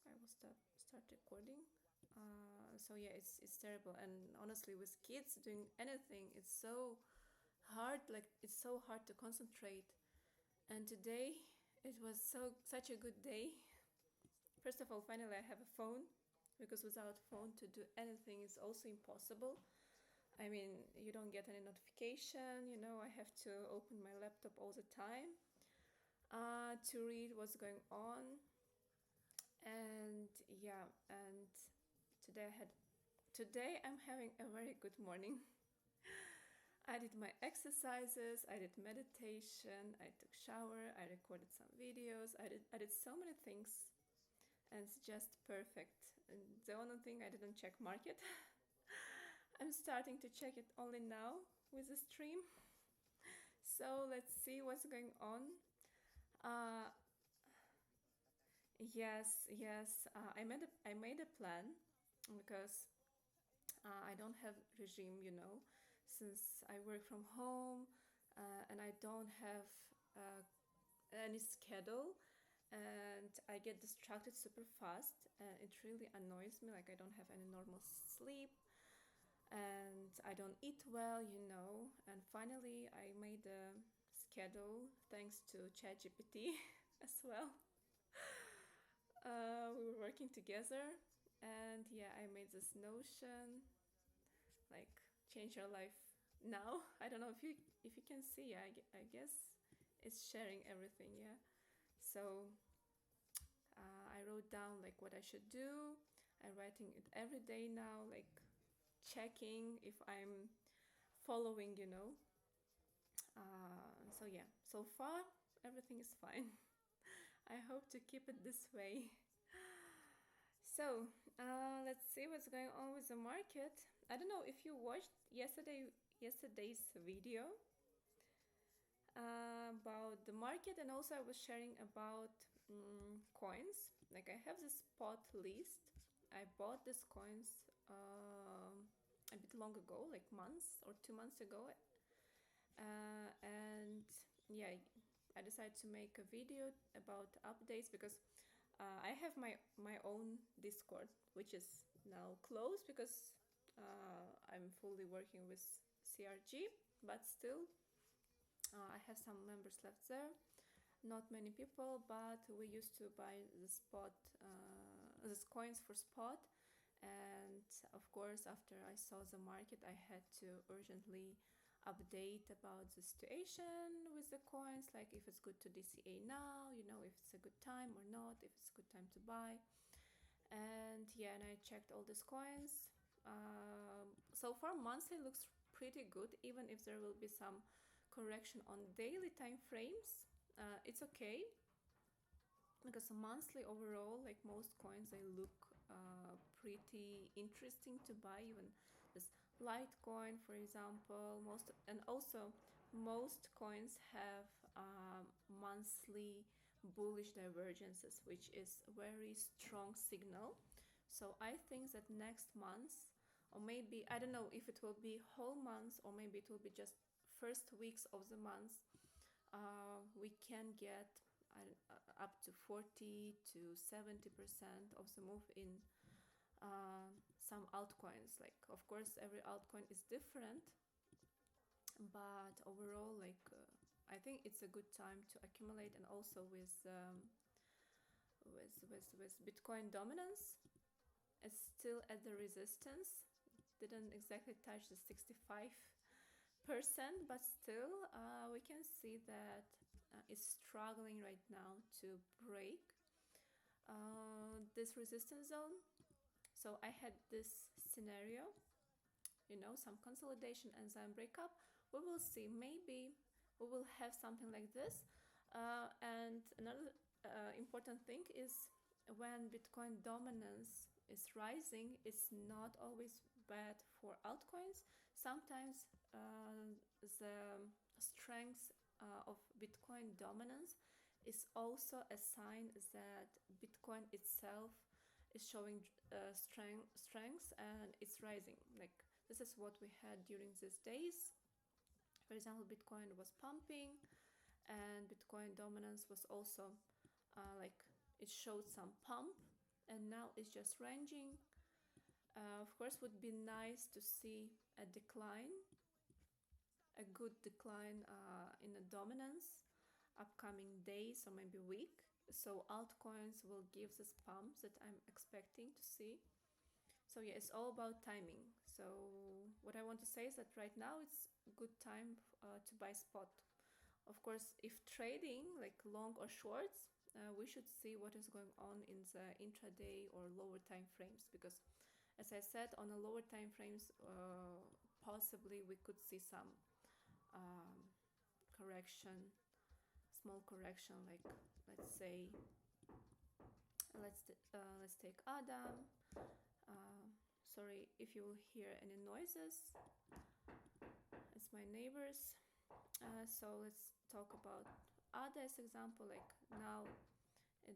I will start recording. So yeah, it's terrible, and honestly, with kids doing anything, it's so hard. Like it's so hard to concentrate. And today, it was such a good day. First of all, finally I have a phone, because without phone to do anything is also impossible. I mean, you don't get any notification. I have to open my laptop all the time to read what's going on. And yeah, and today I'm having a very good morning. I did my exercises, I did meditation, I took shower, I recorded some videos, I did so many things, and it's just perfect. And the only thing, I didn't check market. I'm starting to check it only now with the stream. So let's see what's going on. Uh, yes. I made a plan, because I don't have regime, since I work from home, and I don't have any schedule, and I get distracted super fast, and it really annoys me. Like, I don't have any normal sleep, and I don't eat well, And finally, I made a schedule thanks to ChatGPT as well. We were working together, and yeah, I made this notion, like, change your life now. I don't know if you can see. I guess it's sharing everything. Yeah. So I wrote down like what I should do. I'm writing it every day now, like checking if I'm following. So yeah, so far everything is fine. I hope to keep it this way. So let's see what's going on with the market. I don't know if you watched yesterday's video about the market, and also I was sharing about coins. Like, I have this spot list. I bought these coins a bit long ago, like months or 2 months ago, and yeah, I decided to make a video about updates, because I have my own Discord, which is now closed, because I'm fully working with CRG, but still I have some members left there. Not many people, but we used to buy these coins for spot. And of course, after I saw the market, I had to urgently update about the situation with the coins, like if it's good to DCA now, if it's a good time or not, if it's a good time to buy. And yeah, and I checked all these coins. So far, monthly looks pretty good, even if there will be some correction on daily time frames. It's okay, because monthly overall, like most coins, they look pretty interesting to buy. Even this Litecoin, for example, most coins have monthly bullish divergences, which is a very strong signal. So I think that next month, or maybe, I don't know if it will be whole months, or maybe it will be just first weeks of the month, we can get up to 40 to 70% of the move in some altcoins. Like, of course, every altcoin is different, but overall, like, I think it's a good time to accumulate. And also with Bitcoin dominance, it's still at the resistance. Didn't exactly touch the 65%, but still we can see that it's struggling right now to break this resistance zone. So I had this scenario, some consolidation and then breakup. We will see. Maybe we will have something like this. And another important thing is, when Bitcoin dominance is rising, it's not always bad for altcoins. Sometimes the strength of Bitcoin dominance is also a sign that Bitcoin itself is showing strength and it's rising. Like, this is what we had during these days. For example, Bitcoin was pumping, and Bitcoin dominance was also like, it showed some pump, and now it's just ranging. Of course, would be nice to see a decline, a good decline in the dominance upcoming days or maybe week. So altcoins will give this pump that I'm expecting to see. So yeah, it's all about timing. So what I want to say is that right now it's a good time to buy spot. Of course, if trading like long or shorts, we should see what is going on in the intraday or lower time frames, because as I said, on the lower time frames, possibly we could see some correction, small correction, like let's say, let's take Adam. Sorry if you will hear any noises, it's my neighbors. So let's talk about Ada as example. Like now it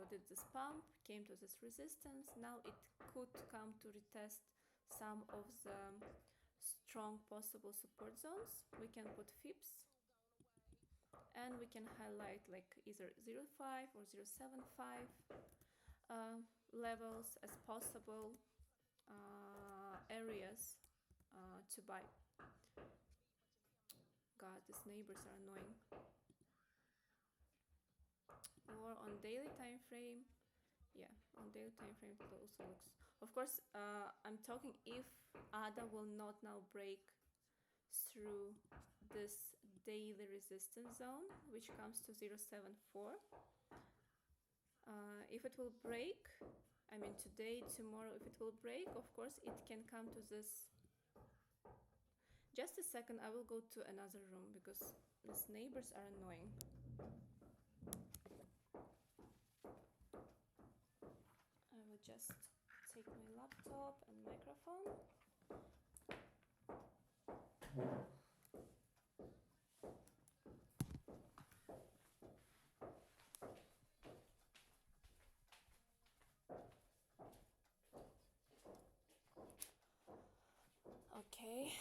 did this pump, came to this resistance. Now it could come to retest some of the strong possible support zones. We can put FIPS and we can highlight like either 0.5 or 0.75 levels as possible areas to buy. God, these neighbors are annoying. Or on daily time frame, yeah, on daily time frame it also looks. Of course, I'm talking if ADA will not now break through this daily resistance zone, which comes to 0.74. If it will break, I mean today, tomorrow, if it will break, of course it can come to this. Just a second, I will go to another room because these neighbors are annoying. I will just take my laptop and microphone. Okay.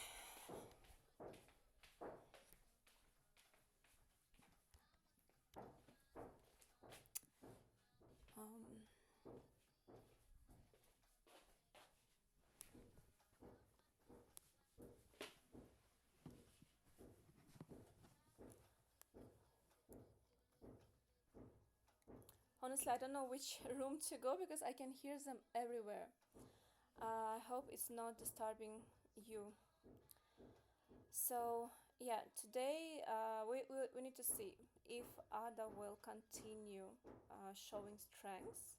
Honestly, I don't know which room to go because I can hear them everywhere. I hope it's not disturbing you. So yeah, today we need to see if ADA will continue showing strength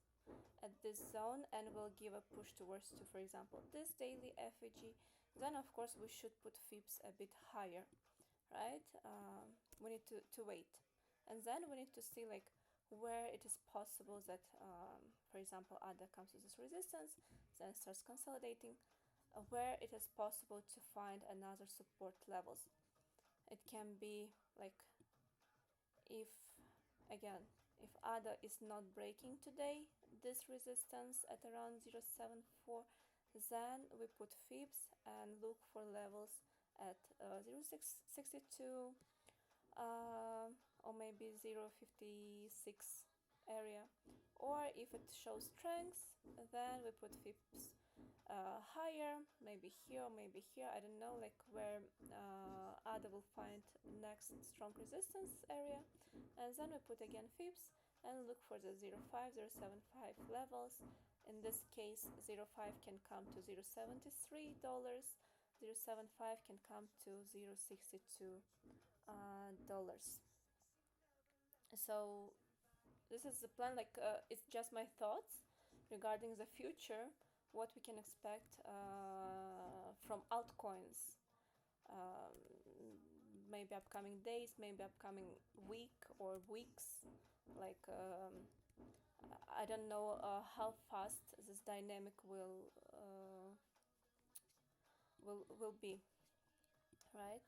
at this zone and will give a push towards to, for example, this daily FAG. Then of course we should put FIPS a bit higher, right? We need to wait, and then we need to see like where it is possible that, for example, ADA comes to this resistance, then starts consolidating, where it is possible to find another support levels. It can be like if, again, if ADA is not breaking today this resistance at around 0.74, then we put FIPS and look for levels at 0.62 or maybe 0.56 area. Or if it shows strength, then we put FIPS higher, maybe here, maybe here, I don't know, like where ADA will find next strong resistance area, and then we put again FIPS and look for the 0.5, 0.75 levels. In this case, 0.5 can come to $0.73, 0.75 can come to $0.62. So this is the plan, like it's just my thoughts regarding the future, what we can expect from altcoins, maybe upcoming days, maybe upcoming week or weeks. Like I don't know how fast this dynamic will be, right?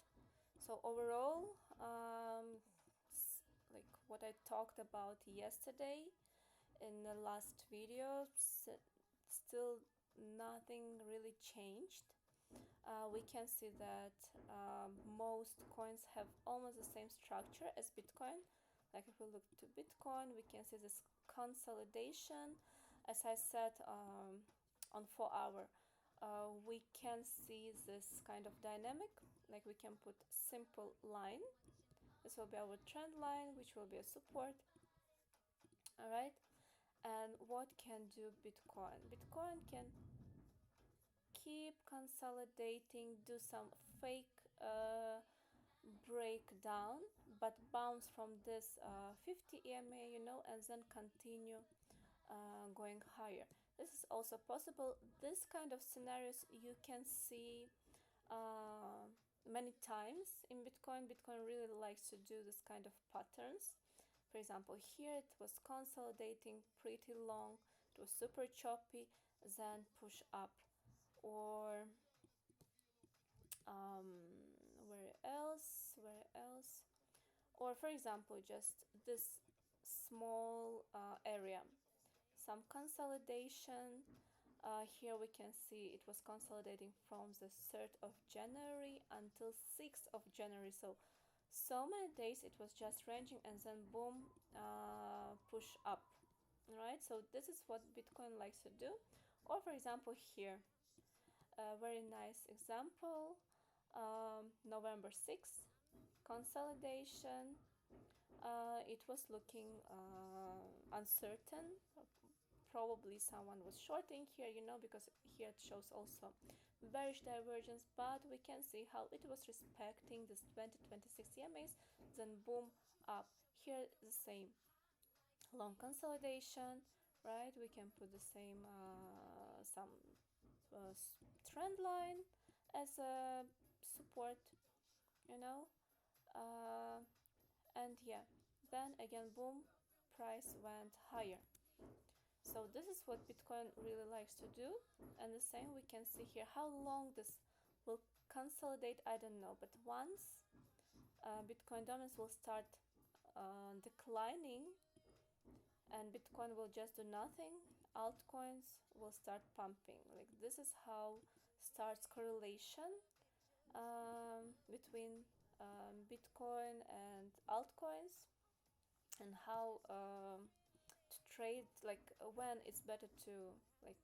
So overall, like what I talked about yesterday in the last video, still nothing really changed. We can see that most coins have almost the same structure as Bitcoin. Like if we look to Bitcoin, we can see this consolidation. As I said, on 4 hour, we can see this kind of dynamic. Like we can put simple line. This will be our trend line, which will be a support. All right. And what can do Bitcoin? Bitcoin can keep consolidating, do some fake breakdown, but bounce from this 50 EMA, and then continue going higher. This is also possible. This kind of scenarios you can see uh, many times in Bitcoin. Bitcoin really likes to do this kind of patterns. For example, here it was consolidating pretty long, it was super choppy, then push up. Or where else? Or for example, just this small area, some consolidation. Here we can see it was consolidating from the 3rd of January until 6th of January. So many days it was just ranging and then boom, push up. Right? So this is what Bitcoin likes to do. Or for example, here, a very nice example, November 6th, consolidation. It was looking uncertain. Probably someone was shorting here, because here it shows also bearish divergence, but we can see how it was respecting this 2026 EMAs, then boom up. Here the same long consolidation, right? We can put the same some trend line as a support, you know uh, and yeah, then again boom, price went higher. So this is what Bitcoin really likes to do. And the same we can see here. How long this will consolidate, I don't know, but once Bitcoin dominance will start declining and Bitcoin will just do nothing, altcoins will start pumping. Like this is how starts correlation between Bitcoin and altcoins, and how to trade, like when it's better to like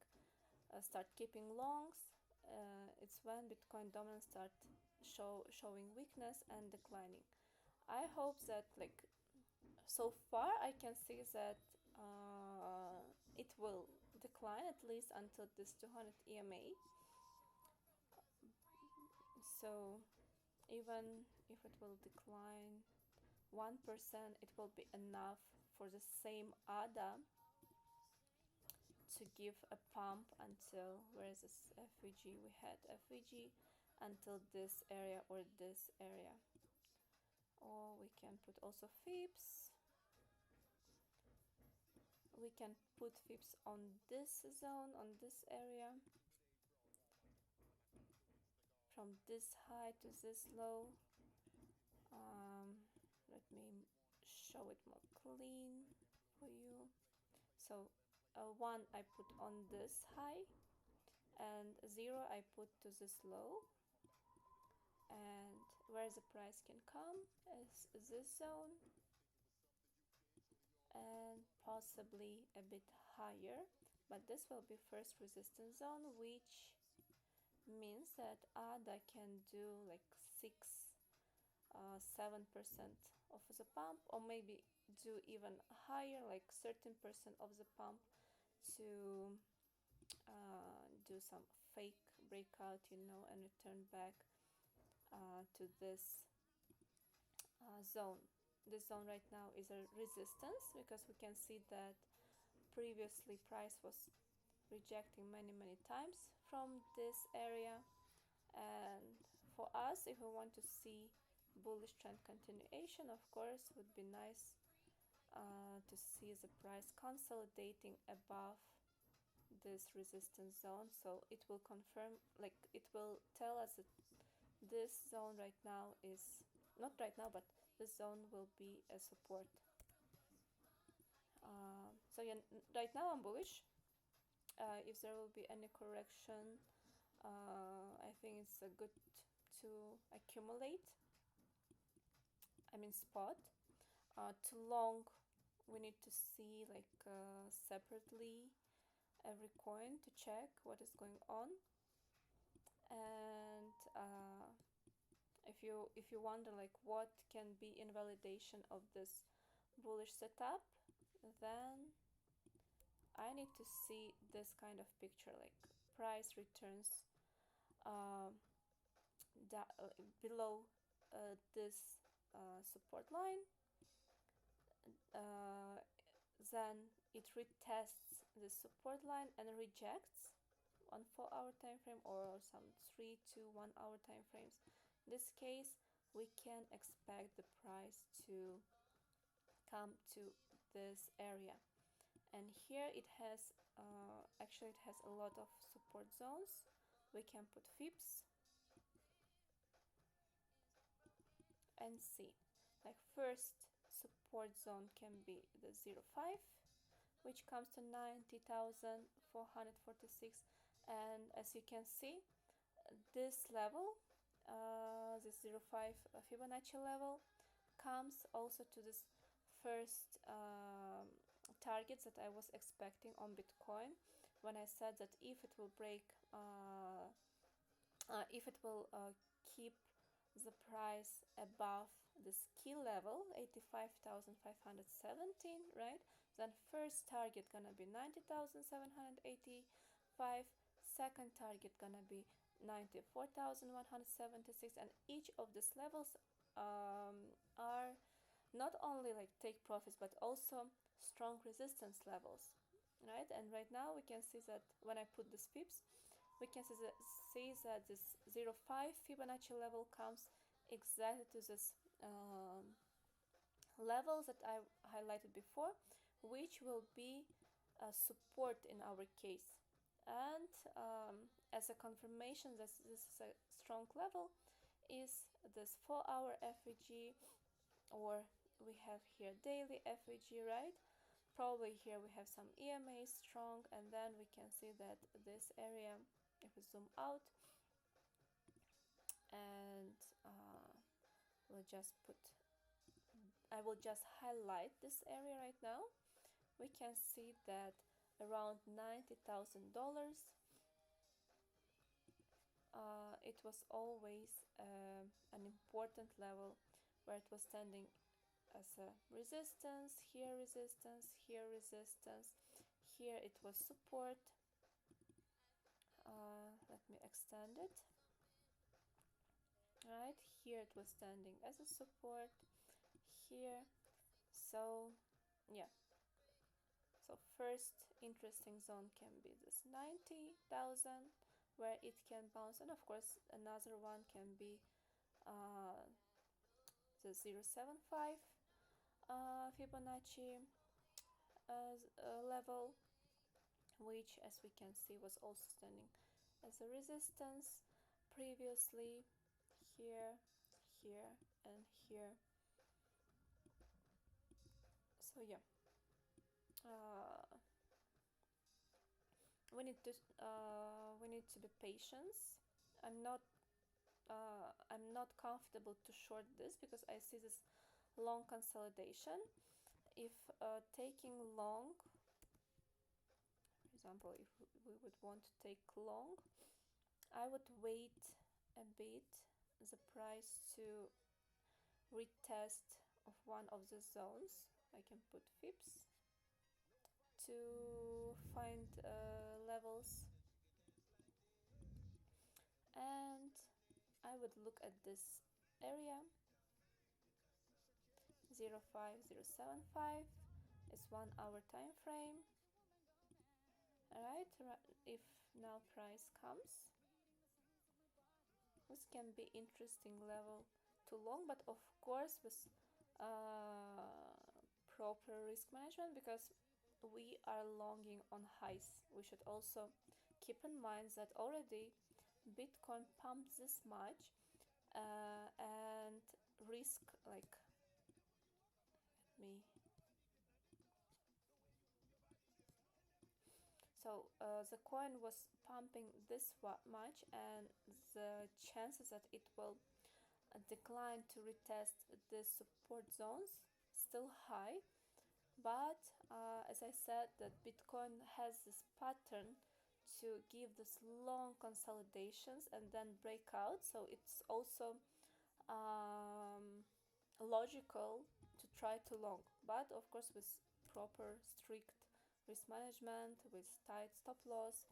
start keeping longs. It's when Bitcoin dominance start showing weakness and declining. I hope that, like, so far I can see that it will decline at least until this 200 EMA. So even if it will decline 1%, it will be enough for the same ADA to give a pump until, where is this FVG? We had FVG until this area or this area. Or we can put also FIPS. We can put FIPS on this zone, on this area, from this high to this low. Let me show it more clean for you. So 1 I put on this high and 0 I put to this low, and where the price can come is this zone and possibly a bit higher, but this will be first resistance zone, which means that ADA can do like 7% of the pump, or maybe do even higher, like 13% of the pump, to do some fake breakout, and return back to this zone. This zone right now is a resistance, because we can see that previously price was rejecting many times from this area. And for us, if we want to see bullish trend continuation, of course would be nice to see the price consolidating above this resistance zone. So it will confirm, like it will tell us that this zone right now is not right now, but this zone will be a support. So yeah, right now I'm bullish. If there will be any correction, I think it's good to accumulate, I mean spot, to long we need to see like separately every coin to check what is going on. And if you wonder like what can be invalidation of this bullish setup, then I need to see this kind of picture, like price returns uh, below this support line, uh, then it retests the support line and rejects on 4-hour time frame or some 3 to 1 hour time frames. In this case, we can expect the price to come to this area, and here it has actually it has a lot of support zones. We can put fips and see, like first support zone can be the 0.5, which comes to 90,446, and as you can see, this level, this 0.5 Fibonacci level, comes also to this first targets that I was expecting on Bitcoin when I said that if it will break, if it will keep the price above this key level 85,517, right, then first target gonna be 90,785, second target gonna be 94,176, and each of these levels are not only like take profits but also strong resistance levels, right? And right now we can see that when I put these pips, we can see that this 0.5 Fibonacci level comes exactly to this level that I highlighted before, which will be support in our case. And as a confirmation that this is a strong level is this 4-hour FEG, or we have here daily FEG, right? Probably here we have some EMA strong, and then we can see that this area, if we zoom out and we'll just put, I will just highlight this area right now, we can see that around $90,000 it was always an important level where it was standing as a resistance, here resistance, here resistance, here it was support. Let me extend it. Right here it was standing as a support, here. So yeah, so first interesting zone can be this 90,000 where it can bounce, and of course another one can be the 0.75 Fibonacci level, which as we can see was also standing as a resistance previously, here, here, and here. So yeah, we need to be patient. I'm not comfortable to short this because I see this long consolidation. If taking long, for example, if we would want to take long, I would wait a bit the price to retest of one of the zones. I can put fips to find levels, and I would look at this area 0.5075 is 1 hour time frame. Alright, if now price comes, this can be interesting level to long, but of course with proper risk management, because we are longing on highs. We should also keep in mind that already Bitcoin pumped this much and risk, like, let me, so the coin was pumping this much, and the chances that it will decline to retest the support zones still high, But as I said, that Bitcoin has this pattern to give this long consolidations and then break out. So it's also um, logical to try to long, but of course with proper strict risk management, with tight stop loss.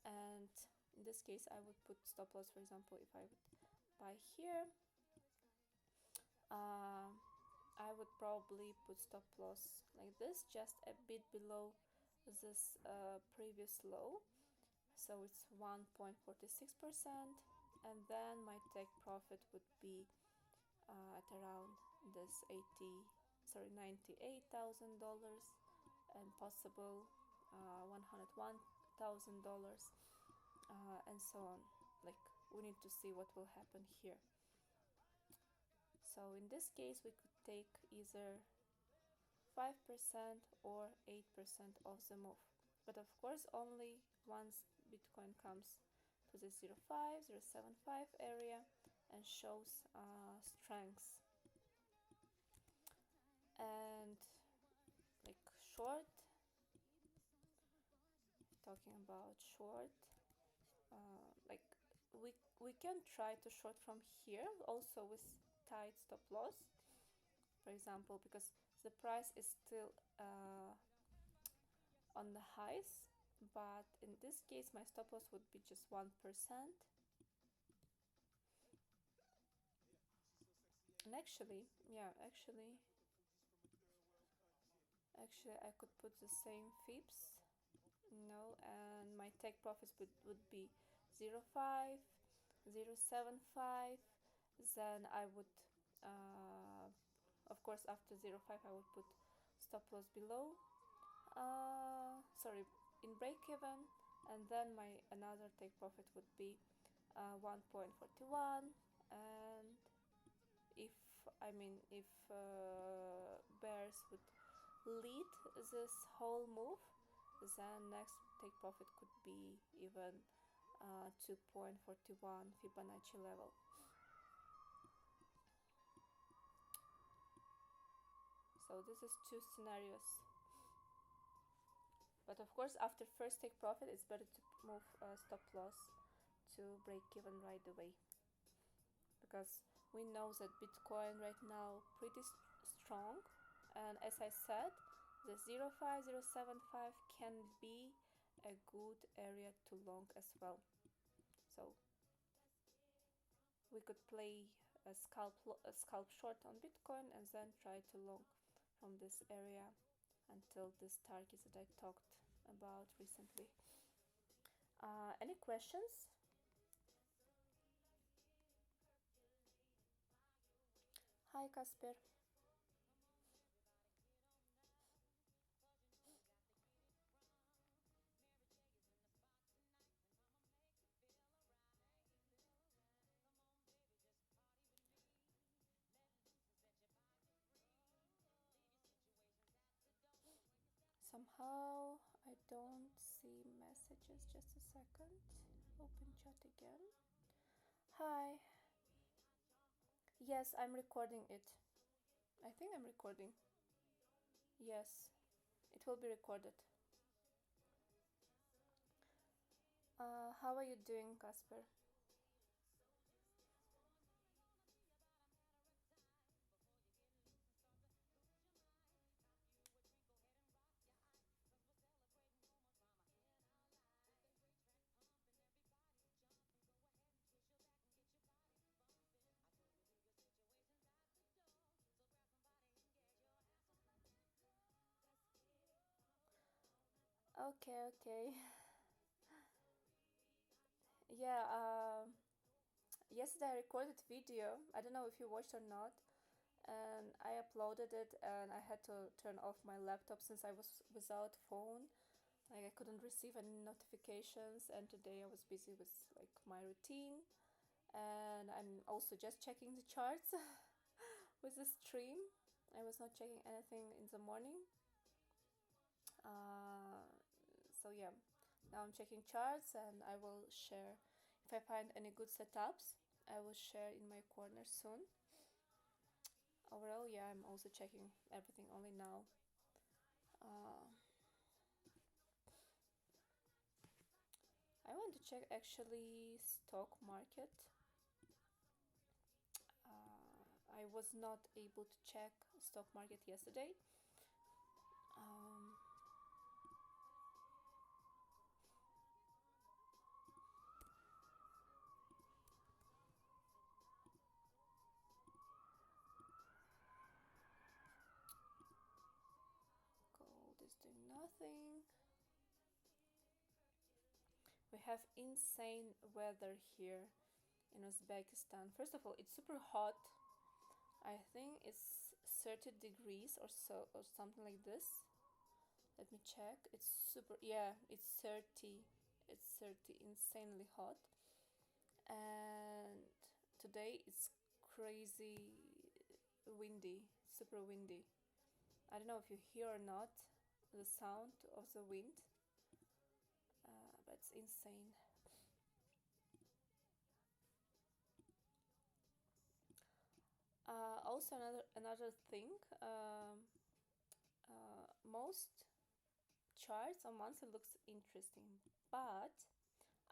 And in this case I would put stop loss, for example, if I would buy here, uh, I would probably put stop loss like this, just a bit below this previous low, so it's 1.46%, and then my take profit would be at around this 98,000 dollars, and possible $101,000, and so on. Like, we need to see what will happen here. So in this case we could take either 5% or 8% of the move, but of course only once Bitcoin comes to the 0.5 0.75 area and shows strengths. And like short, talking about short, like we can try to short from here also with tight stop loss, for example, because the price is still on the highs, but in this case my stop loss would be just 1%. And actually, yeah, actually I could put the same fips, and my take profits would be 0.5 0.75. Then I would of course after 0.5 I would put stop loss below, sorry, in break even, and then my another take profit would be 1.41. And if if bears would lead this whole move, then next take profit could be even 2.41 Fibonacci level. So this is two scenarios. But of course, after first take profit, it's better to move stop loss to break even right away, because we know that Bitcoin right now pretty strong, and as I said, the 0.5 0.75 can be a good area to long as well. So we could play a scalp short on Bitcoin and then try to long from this area until this targets that I talked about recently. Any questions? Hi, Casper. Somehow I don't see messages. Just a second. Open chat again. Hi. Yes, I'm recording it. I think I'm recording. Yes, it will be recorded. How are you doing, Casper? Okay, okay. Yeah, yesterday I recorded video. I don't know if you watched or not. And I uploaded it, and I had to turn off my laptop since I was without phone. Like, I couldn't receive any notifications, and today I was busy with like my routine, and I'm also just checking the charts with the stream. I was not checking anything in the morning. Uh, so yeah, now I'm checking charts, and I will share if I find any good setups. I will share in my corner soon. Overall, yeah, I'm also checking everything only now. Uh, I want to check actually stock market. I was not able to check stock market yesterday. Um, Gold is doing nothing. We have insane weather here in Uzbekistan. First of all, it's super hot. I think it's 30 degrees or so, or something like this. Let me check. It's super, yeah, it's 30. It's 30, insanely hot. And today it's crazy windy, super windy. I don't know if you hear or not the sound of the wind, but it's insane. Also, another thing, most charts on monthly looks interesting, but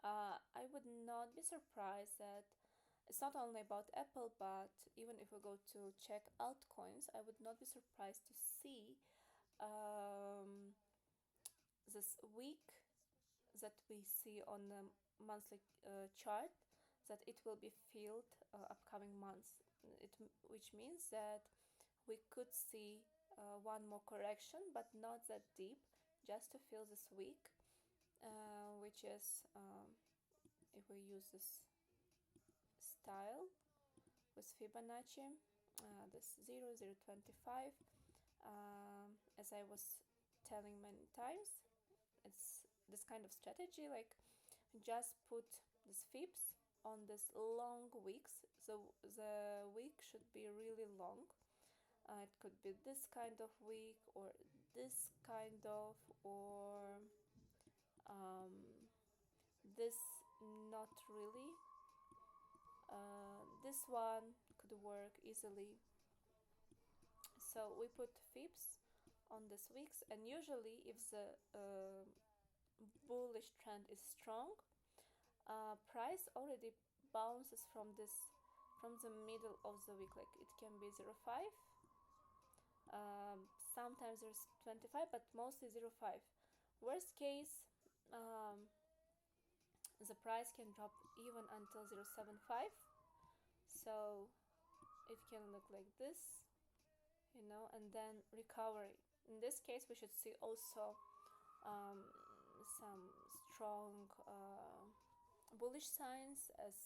I would not be surprised that it's not only about Apple, but even if we go to check altcoins, I would not be surprised to see um, this week that we see on the monthly chart, that it will be filled upcoming months. Which means that we could see one more correction, but not that deep, just to fill this week, which is if we use this style with Fibonacci, this 0.025, as I was telling many times, it's this kind of strategy, like just put these fibs on this long weeks. So the week should be really long. It could be this kind of week, or this kind of, or um, this, not really. This one could work easily. So we put fibs on these weeks, and usually, if the bullish trend is strong, price already bounces from the middle of the week. Like it can be 0.5, sometimes there's 25, but mostly 0.5. Worst case, the price can drop even until 0.75. So it can look like this, and then recovery. In this case, we should see also um, some strong bullish signs, as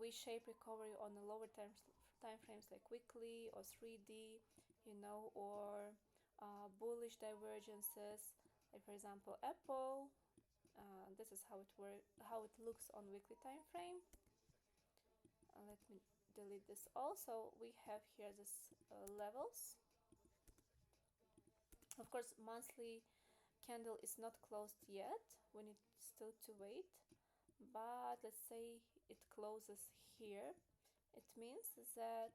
V-shape recovery on the lower time frames, like weekly or 3D, or bullish divergences, like for example Apple. This is how it looks on weekly time frame. Let me delete this. Also, we have here this levels. Of course, monthly candle is not closed yet. We need still to wait. But let's say it closes here. It means that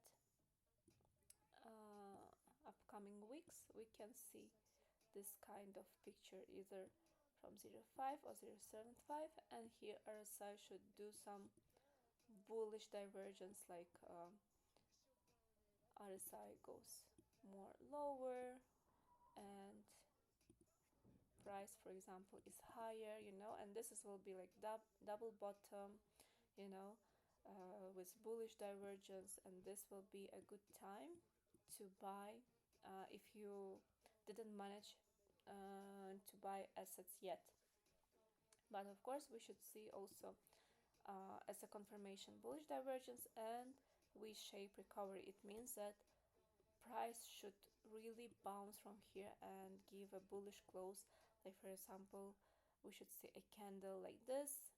upcoming weeks we can see this kind of picture, either from 0.5 or 0.75, and here RSI should do some bullish divergence, like RSI goes more lower and price, for example, is higher, and will be like double bottom, you know with bullish divergence, and this will be a good time to buy if you didn't manage to buy assets yet. But of course, we should see also as a confirmation bullish divergence and V-shape recovery. It means that price should really bounce from here and give a bullish close. Like for example, we should see a candle like this,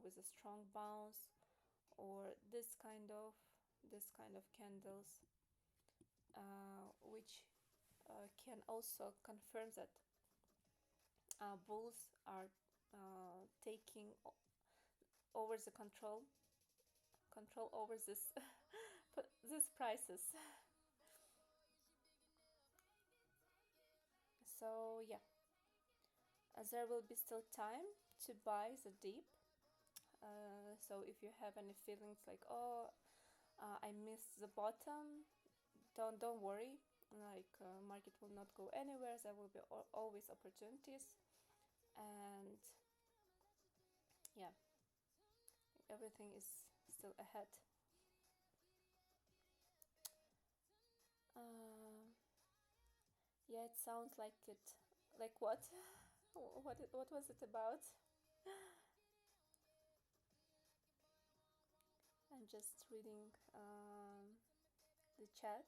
with a strong bounce, or this kind of candles, which can also confirm that bulls are taking over the control over this these prices. So yeah, there will be still time to buy the dip. So if you have any feelings like, oh, I missed the bottom, don't worry. Like market will not go anywhere. There will be always opportunities, and yeah, everything is still ahead. Uh, yeah, it sounds like it. Like what? What was it about? I'm just reading the chat.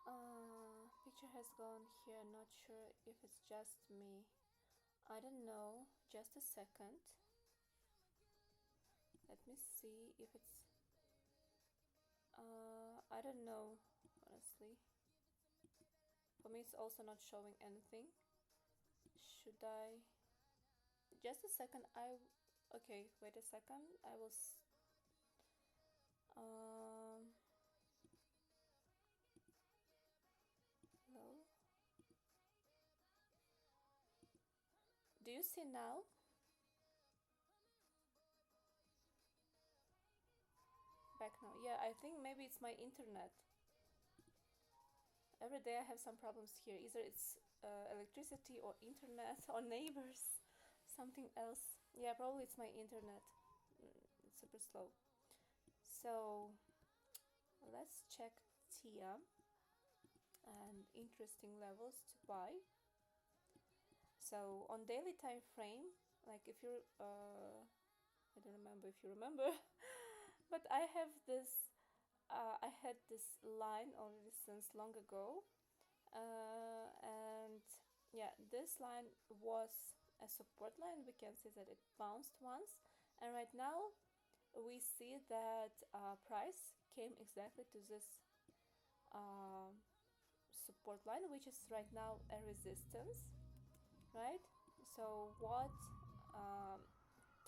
Uh, Picture has gone here. Not sure if it's just me. I don't know. Just a second. Let me see if it's. I don't know, honestly. For me, it's also not showing anything. Should I? Just a second. Okay, wait a second. I will. Um. Hello. Do you see now? Back now. Yeah, I think maybe it's my internet. Every day I have some problems here. Either it's electricity or internet or neighbors, something else. Yeah, probably it's my internet. It's super slow. So let's check TIA and interesting levels to buy. So on daily time frame, like if you're, I don't remember if you remember, but I have this. I had this line already since long ago, and yeah, this line was a support line. We can see that it bounced once, and right now we see that price came exactly to this uh, support line, which is right now a resistance, right? So what um,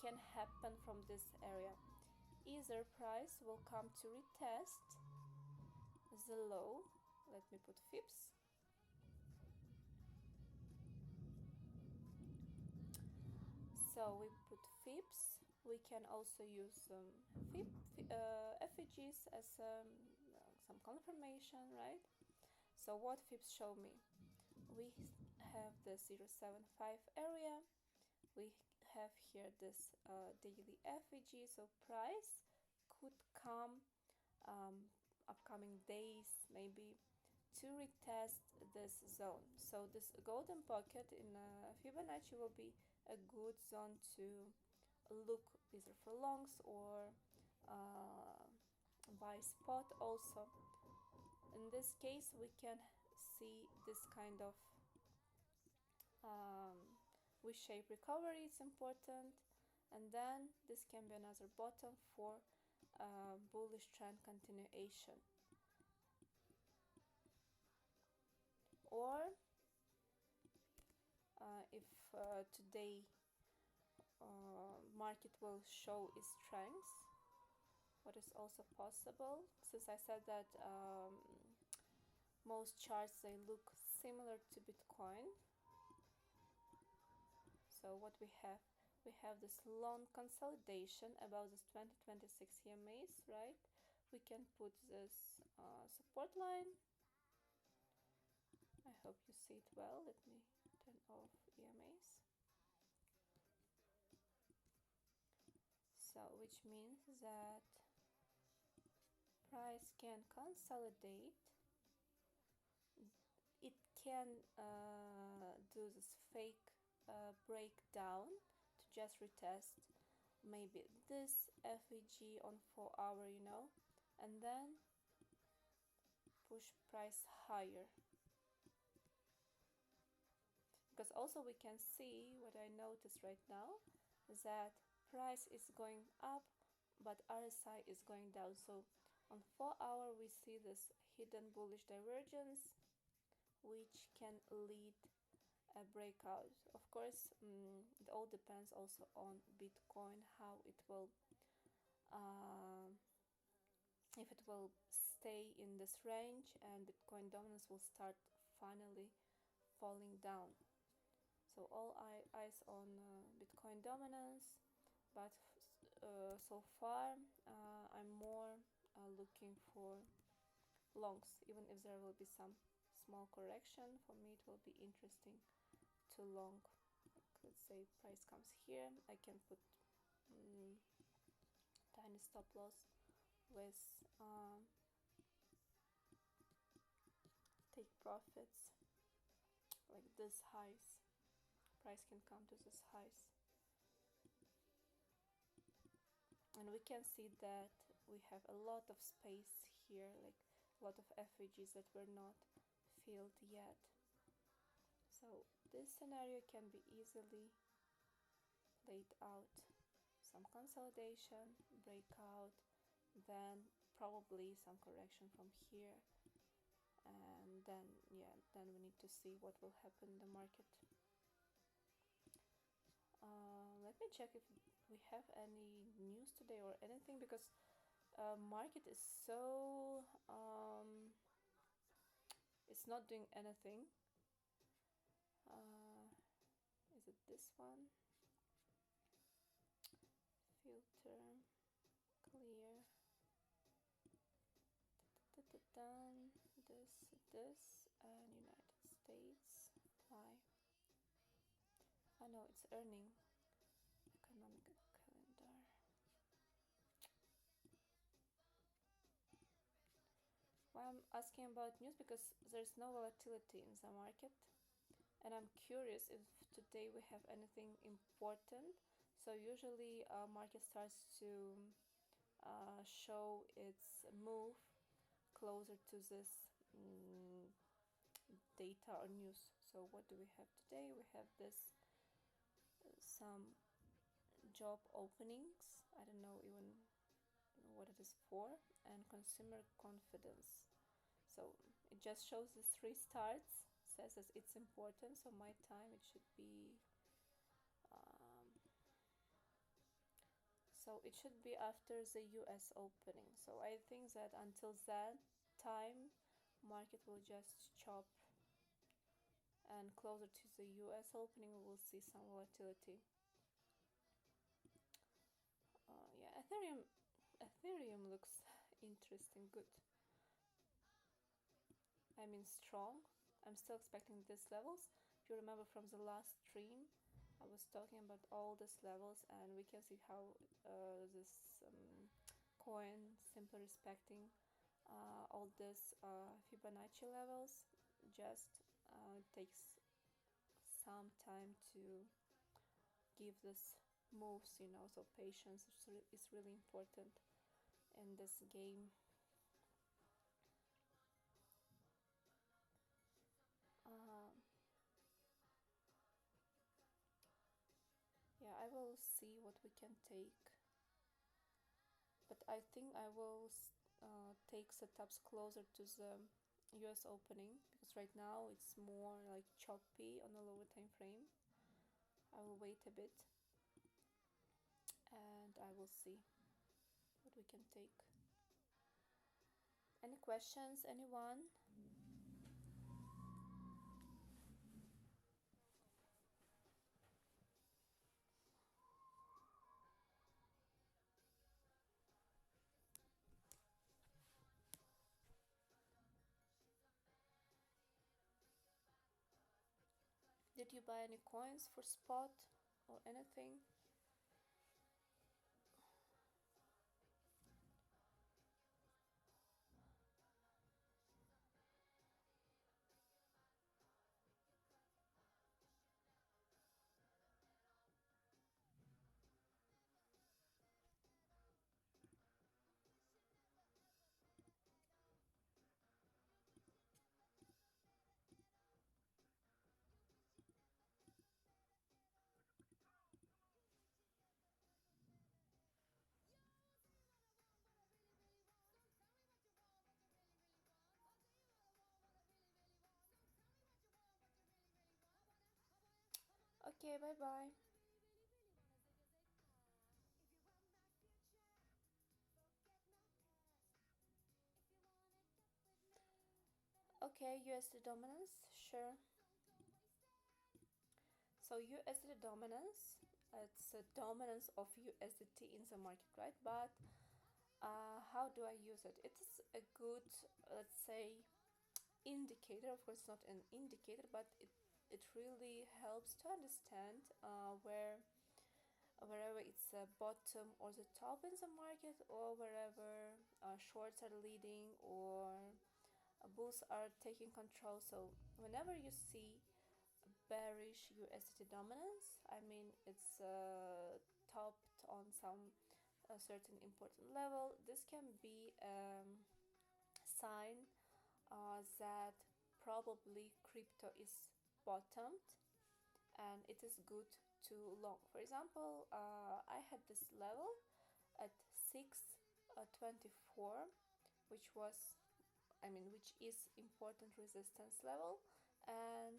can happen from this area? Either price will come to retest the low. Let me put fips. So we put fips. We can also use some FEGs as some confirmation, right? So what fips show me? We have the 0.75 area. We have here this daily FEG. So price could come upcoming days, maybe, to retest this zone. So this golden pocket in Fibonacci will be a good zone to look either for longs or buy spot also. In this case, we can see this kind of V-shape recovery. It's important, and then this can be another bottom for bullish trend continuation. Or if today market will show its strength, what is also possible, since I said that most charts they look similar to Bitcoin. So what we have this long consolidation about this 2026 EMAs, right? We can put this support line. I hope you see it well. Let me turn off EMAs. So which means that price can consolidate. It can do this fake breakdown to just retest maybe this FEG on 4 hour, and then push price higher. Because also we can see what I noticed right now, that price is going up but RSI is going down. So on 4 hour we see this hidden bullish divergence, which can lead a breakout. Of course, it all depends also on Bitcoin, how it will if it will stay in this range and Bitcoin dominance will start finally falling down. So all eyes on Bitcoin dominance, but so far I'm more looking for longs. Even if there will be some small correction, for me it will be interesting to long. Like, let's say price comes here, I can put tiny stop loss with take profits like this highs. Price can come to this highs, and we can see that we have a lot of space here, like a lot of FAGs that were not filled yet. So this scenario can be easily played out. Some consolidation, breakout, then probably some correction from here, and then we need to see what will happen in the market. Let me check if we have any news today or anything, because market is so it's not doing anything. Is it this one? Filter, clear, done, this, and United States, apply. Oh no, it's earning, economic calendar. Why I'm asking about news? Because there's no volatility in the market, and I'm curious if today we have anything important. So usually market starts to show its move closer to this data or news. So what do we have today? We have this some job openings, I don't know even what it is for, and consumer confidence. So it just shows the 3 starts, says that it's important, so my time it should be after the US opening. So I think that until that time market will just chop, and closer to the US opening we will see some volatility. Yeah, Ethereum looks interesting, good. I mean strong. I'm still expecting these levels. If you remember from the last stream, I was talking about all these levels, and we can see how this coin simply respecting all these Fibonacci levels. Just takes some time to give this moves, so patience is really important in this game. Yeah, I will see what we can take, but I think I will take setups closer to the US opening, because right now it's more like choppy on a lower time frame. I will wait a bit and I will see what we can take. Any questions, anyone? Did you buy any coins for spot or anything? Okay, bye bye. Okay, USD dominance, sure. So USD dominance, it's a dominance of USDT in the market, right? But how do I use it? It is a good, let's say, indicator. Of course, not an indicator, but it really helps to understand wherever it's a bottom or the top in the market, or wherever shorts are leading or bulls are taking control. So whenever you see bearish USDT dominance, I mean it's topped on some a certain important level, this can be a sign that probably crypto is bottomed and it is good to long. For example, I had this level at 624, which was, I mean, which is important resistance level, and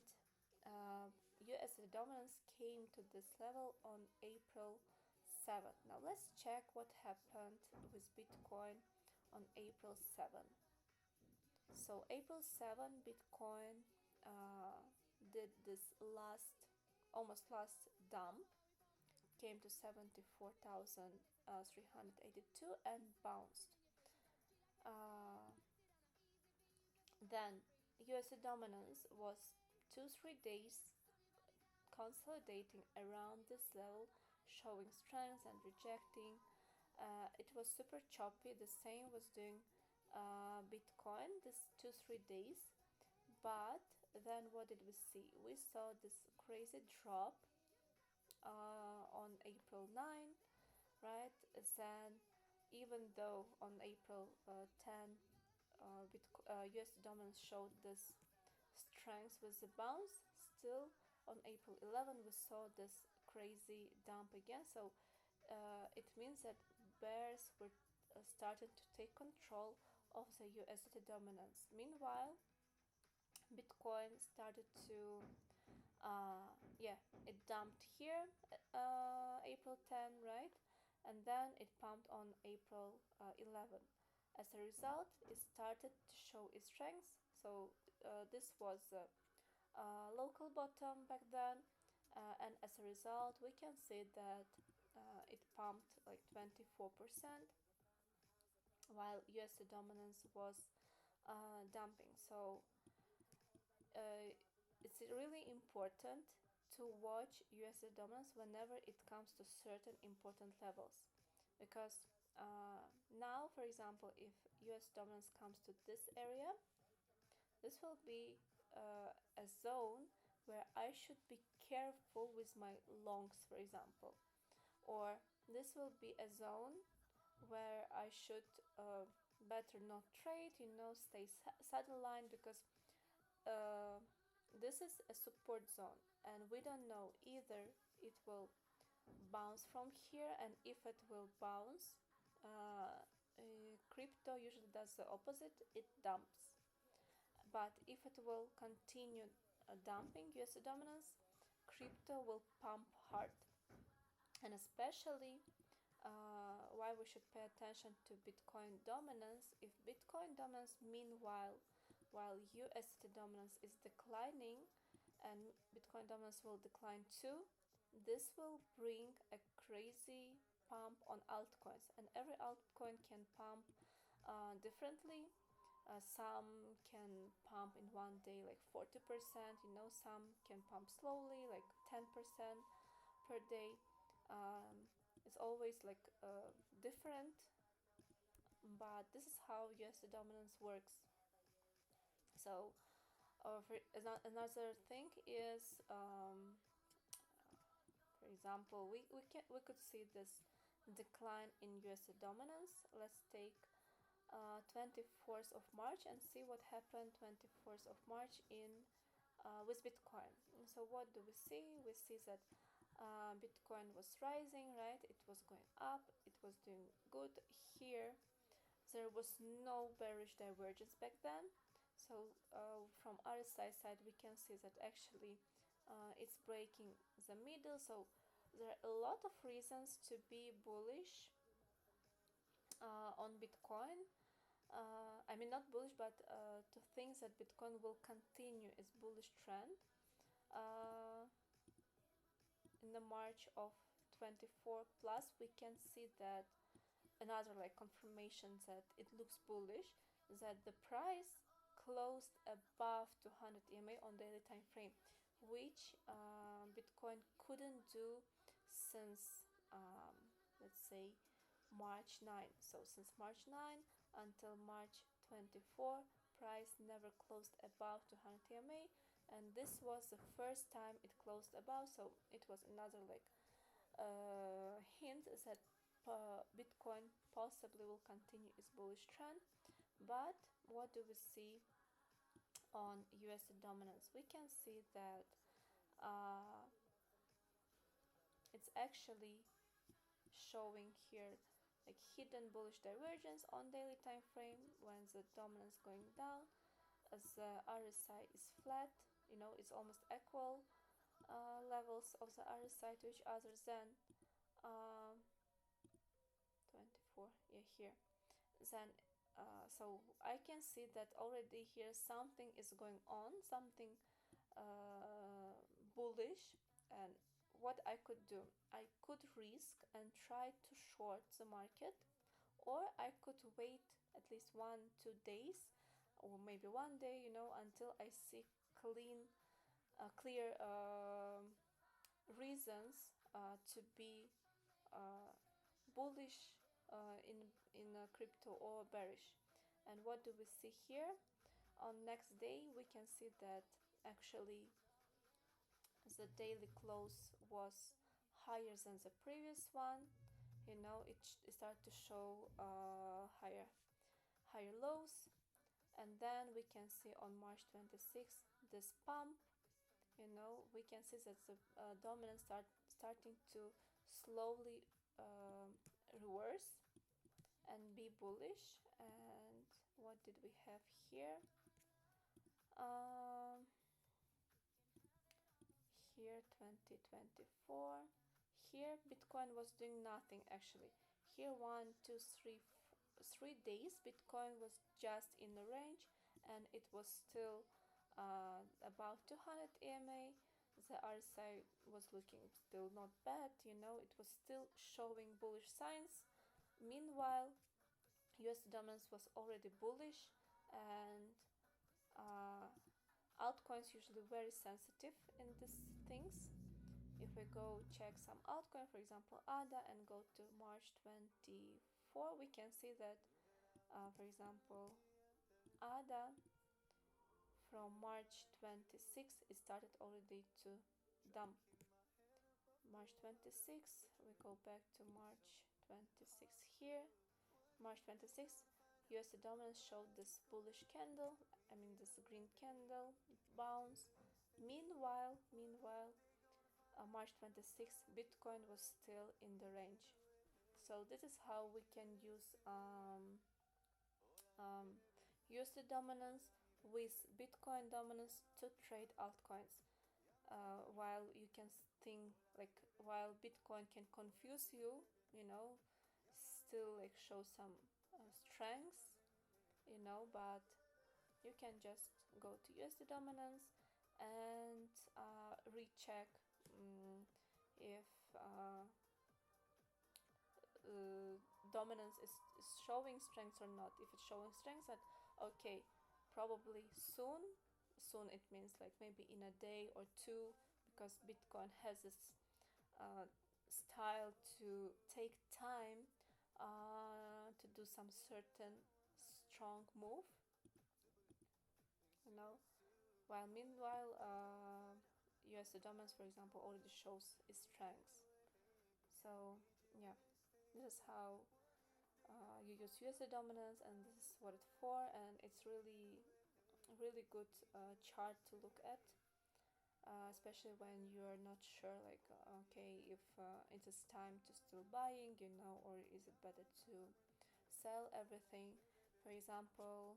USD dominance came to this level on April 7th. Now let's check what happened with Bitcoin on April 7th. So April 7th, Bitcoin did this almost last dump, came to 74,382 and bounced. Uh, then USD dominance was 2-3 days consolidating around this level, showing strength and rejecting. It was super choppy. The same was doing Bitcoin this 2-3 days. But then what did we see? We saw this crazy drop on April 9, right? Then, even though on April 10, US dominance showed this strength with the bounce, still on April 11 we saw this crazy dump again. So it means that bears were starting to take control of the USD dominance. Meanwhile, Bitcoin started to yeah, it dumped here April 10, right? And then it pumped on April 11. As a result, it started to show its strength. So this was a local bottom back then, and as a result, we can see that it pumped like 24%, while USD dominance was dumping. So it's really important to watch USD dominance whenever it comes to certain important levels, because now, for example, if US dominance comes to this area, this will be a zone where I should be careful with my longs, for example, or this will be a zone where I should better not trade, stay sideline, because uh, this is a support zone and we don't know either it will bounce from here, and if it will bounce, crypto usually does the opposite, it dumps. But if it will continue dumping USD dominance, crypto will pump hard. And especially why we should pay attention to Bitcoin dominance. If Bitcoin dominance, meanwhile, while USD dominance is declining, and Bitcoin dominance will decline too, this will bring a crazy pump on altcoins, and every altcoin can pump differently. Some can pump in one day like 40%, some can pump slowly like 10% per day. It's always like different, but this is how USD dominance works. So another thing is, for example, we could see this decline in USD dominance. Let's take 24th of March and see what happened 24th of March in with Bitcoin. And so what do we see? We see that Bitcoin was rising, right? It was going up, it was doing good here. There was no bearish divergence back then. So from RSI side, we can see that actually It's breaking the middle, so there are a lot of reasons to be bullish on Bitcoin. I mean, not bullish, but to think that Bitcoin will continue its bullish trend. Uh, in the March of 24 plus, we can see that another like confirmation that it looks bullish, that the price closed above 200 EMA on daily time frame, which Bitcoin couldn't do since let's say March 9. So since March 9 until March 24, price never closed above 200 EMA, and this was the first time it closed above. So it was another like hint that Bitcoin possibly will continue its bullish trend. But what do we see on USD dominance? We can see that it's actually showing here like hidden bullish divergence on daily time frame when the dominance going down, as the RSI is flat, it's almost equal levels of the RSI to each other. Then 24, yeah, here, then so I can see that already here something is going on, something bullish. And what I could do, I could risk and try to short the market, or I could wait at least 1-2 days, or maybe one day, until I see clear reasons to be bullish in crypto or bearish. And what do we see here? On next day, we can see that actually the daily close was higher than the previous one. It started to show higher lows, and then we can see on March 26th this pump. We can see that the dominance starting to slowly reverse and be bullish. And what did we have here? Here 2024. Here Bitcoin was doing nothing actually. Here 3 days Bitcoin was just in the range, and it was still about 200 EMA. The RSI was looking still not bad, it was still showing bullish signs. Meanwhile, US dominance was already bullish, and altcoins usually very sensitive in these things. If we go check some altcoin, for example ADA, and go to March 24, we can see that for example ADA from March 26 it started already to dump. March 26, we go back to March 26 here. March 26, USD dominance showed this bullish candle, this green candle bounce. Meanwhile, March 26, Bitcoin was still in the range. So this is how we can use USD dominance with Bitcoin dominance to trade altcoins. While you can think like, while Bitcoin can confuse you, still like show some strengths, but you can just go to USD dominance and recheck if dominance is showing strengths or not. If it's showing strengths, that okay, probably soon it means like maybe in a day or two, because Bitcoin has this style to take time to do some certain strong move, while meanwhile US dominance, for example, already shows its strengths. So yeah, this is how you use USD dominance, and this is what it's for, and it's really good chart to look at, especially when you're not sure like okay, if it is time to still buying, or is it better to sell everything. For example,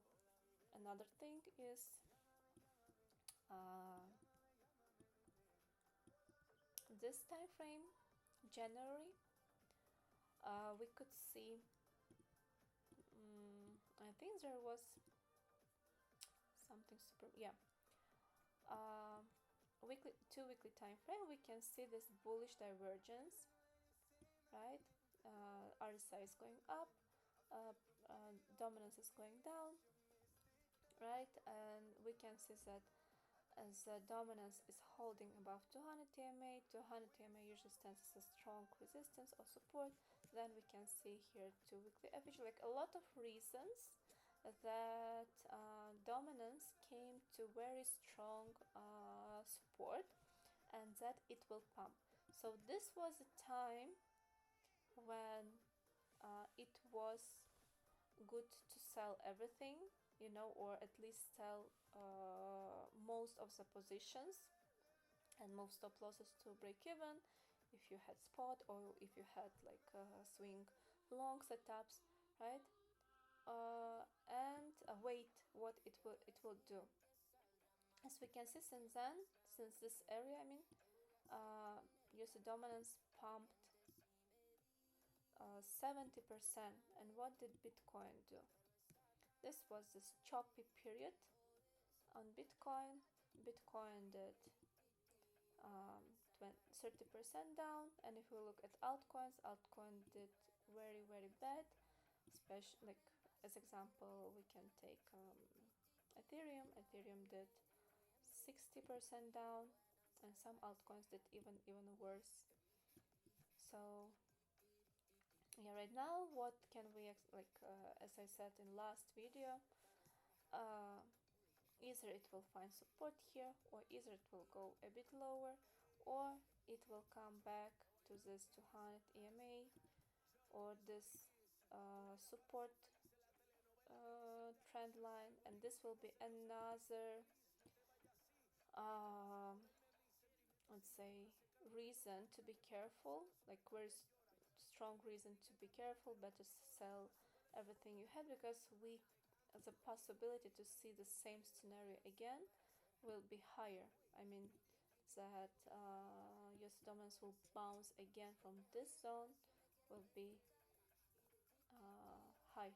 another thing is this time frame, January, we could see, I think there was something super, yeah, weekly, 2 weekly time frame, we can see this bullish divergence, right? RSI is going up, dominance is going down, right? And we can see that as the dominance is holding above 200 TMA, 200 TMA usually stands as a strong resistance or support. Then we can see here 2 weekly average, like a lot of reasons that dominance came to very strong support and that it will pump. So this was a time when it was good to sell everything, you know, or at least sell most of the positions and move stop losses to break even if you had spot or if you had like swing long setups, right? And wait what it will do. As we can see since then, since this area, I mean, USD dominance pumped 70%. And what did Bitcoin do? This was this choppy period on Bitcoin. Bitcoin did 30% down, and if we look at altcoins, altcoin did very bad. Especially, like as example, we can take Ethereum. Ethereum did 60% down, and some altcoins did even worse. So yeah, right now, what can we as I said in last video, either it will find support here, or either it will go a bit lower, or it will come back to this 200 EMA or this support trend line, and this will be another let's say reason to be careful, like very strong reason to be careful, better sell everything you had, because the possibility to see the same scenario again will be higher. I mean that US dominance will bounce again from this zone will be high.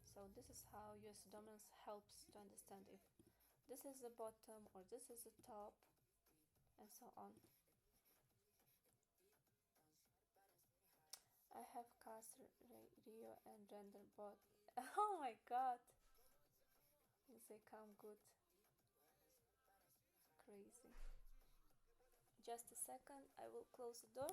So this is how US dominance helps to understand if this is the bottom or this is the top, and so on. I have cast Rio and render bot. Oh my god, they come good. Crazy. Just a second, I will close the door.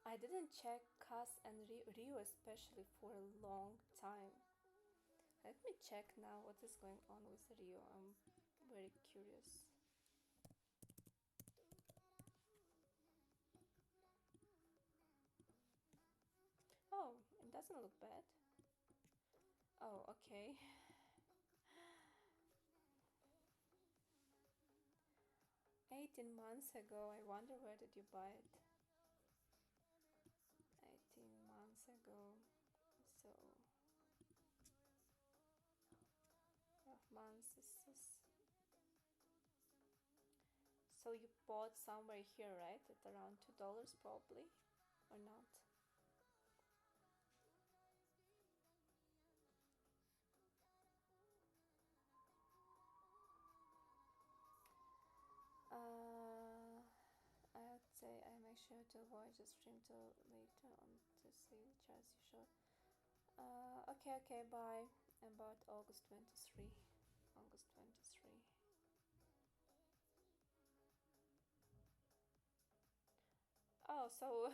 I didn't check CAS and Rio especially for a long time. Let me check now what is going on with Rio. I'm very curious. Oh, it doesn't look bad. Oh, okay. 18 months ago, I wonder where did you buy it? 18 months ago, so 12 months is so you bought somewhere here, right? At around $2 probably, or not? I would say I make sure to avoid the stream till later on to see the charts you showed. Okay, bye. About August 23. August 23. Oh, so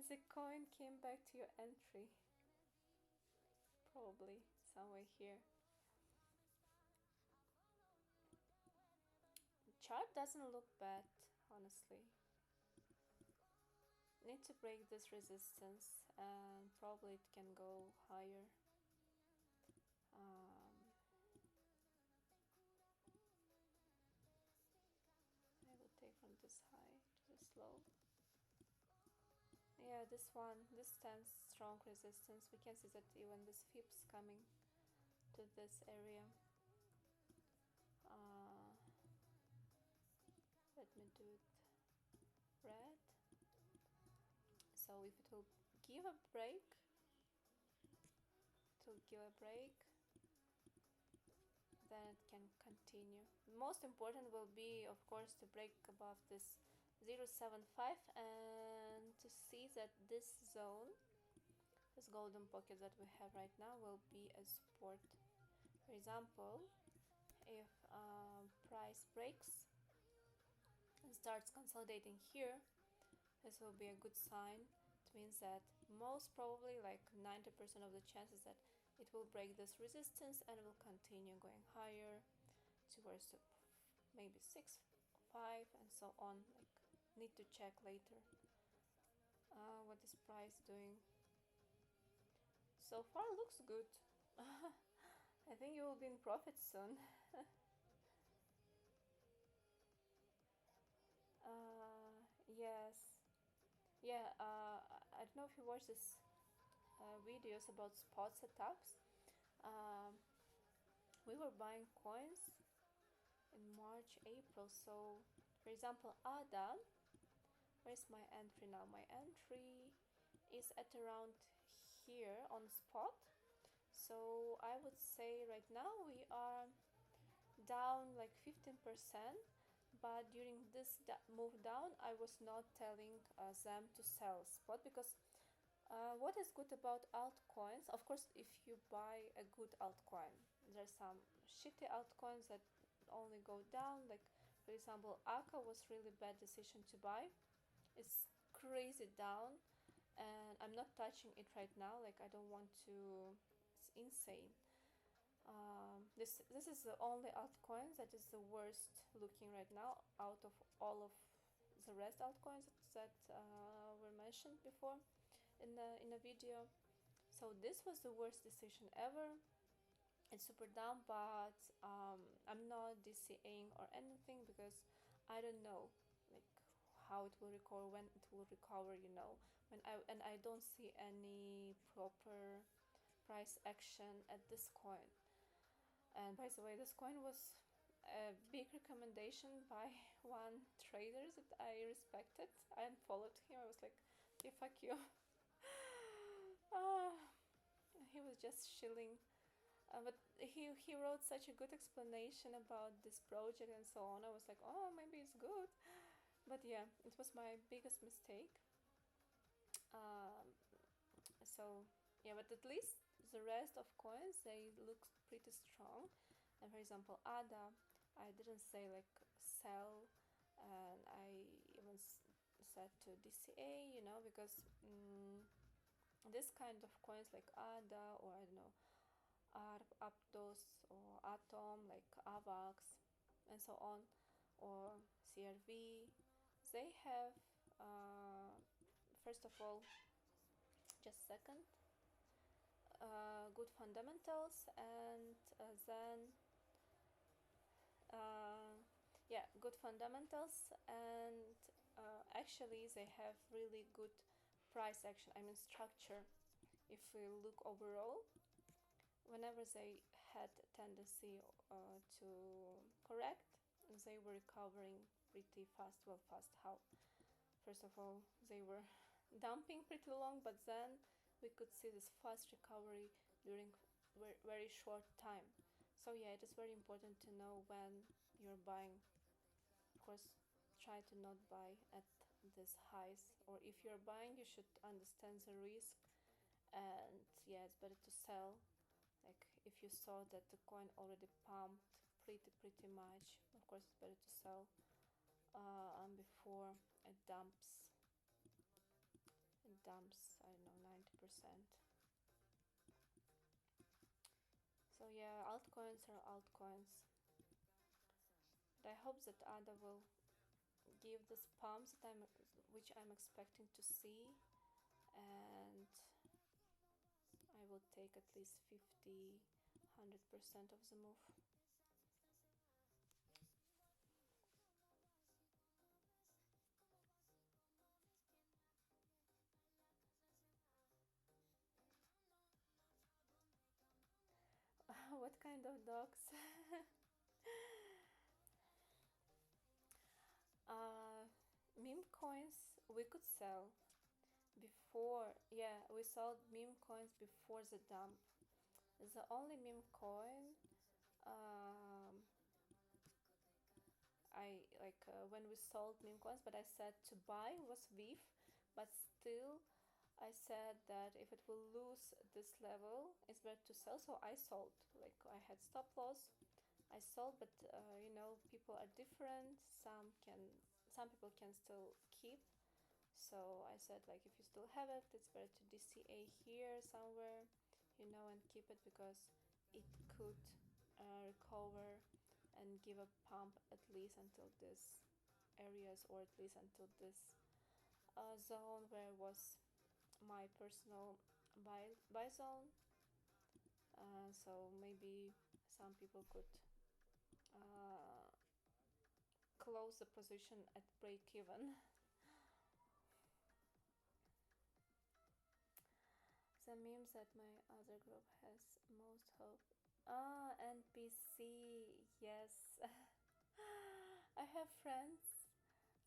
the coin came back to your entry. Probably somewhere here. Chart doesn't look bad, honestly. Need to break this resistance and probably it can go higher. yeah, this stands strong resistance. We can see that even this FIPS coming to this area. uh, Let me do it red. So if it will give a break, then it can continue. Most important will be, of course, to break above this 0.75 and to see that this zone, this golden pocket that we have right now, will be a support. For example, if price breaks and starts consolidating here, this will be a good sign. It means that most probably, like 90% of the chances, that it will break this resistance and will continue going higher towards maybe 6, 5, and so on. Like, need to check later what is price doing. So far looks good. I think you will be in profit soon. Yes. Yeah, I don't know if you watch this videos about spot setups. Um, we were buying coins in March, April. So, for example, ADA, where's my entry now? My entry is at around here on spot. So I would say right now we are down like 15%. But during this move down, I was not telling them to sell spot, because what is good about altcoins, of course, if you buy a good altcoin, there's some shitty altcoins that only go down. Like, for example, aka was really bad decision to buy. It's crazy down, and I'm not touching it right now. Like, I don't want to. It's insane. This is the only altcoin that is the worst looking right now out of all of the rest altcoins that were mentioned before in a video. So this was the worst decision ever. It's super down, but I'm not DCAing or anything, because I don't know, like, how it will recover, when it will recover. I don't see any proper price action at this coin. And by the way, this coin was a big recommendation by one trader that I respected. I unfollowed him. I was like, "Hey, fuck you." uh, he was just shilling. But he wrote such a good explanation about this project and so on. I was like, "Oh, maybe it's good." But yeah, it was my biggest mistake. Um, so yeah, but at least the rest of coins, they look pretty strong. And for example, ADA, I didn't say like sell, and I even said to DCA, because this kind of coins like ADA, or I don't know, Aptos or Atom, like AVAX and so on, or CRV, they have first of all, just a second, good fundamentals, and then good fundamentals, and actually they have really good price action, I mean structure. If we look overall, whenever they had a tendency to correct, they were recovering pretty fast. Well, fast how? First of all, they were dumping pretty long, but then we could see this fast recovery during very short time. So yeah, it is very important to know when you're buying. Of course, try to not buy at this highs, or if you're buying, you should understand the risk. And yeah, it's better to sell. Like, if you saw that the coin already pumped pretty much, of course it's better to sell before it dumps. I don't know, 90%. So yeah, altcoins are altcoins. But I hope that ADA will give this pumps which I'm expecting to see, and I will take at least 50, 100% of the move. kind of dogs. uh, Meme coins we could sell before. Yeah, we sold meme coins before the dump. The only meme coin um, I like when we sold meme coins, but I said to buy was VIF, but still I said that if it will lose this level, it's better to sell. So I sold. Like I had stop loss. I sold, but people are different. Some people can still keep. So I said like if you still have it, it's better to DCA here somewhere, and keep it because it could recover and give a pump at least until this areas, or at least until this zone where was my personal buy zone. So maybe some people could uh, close the position at break even. The memes that my other group has most hope. Ah, NPC, yes. I have friends.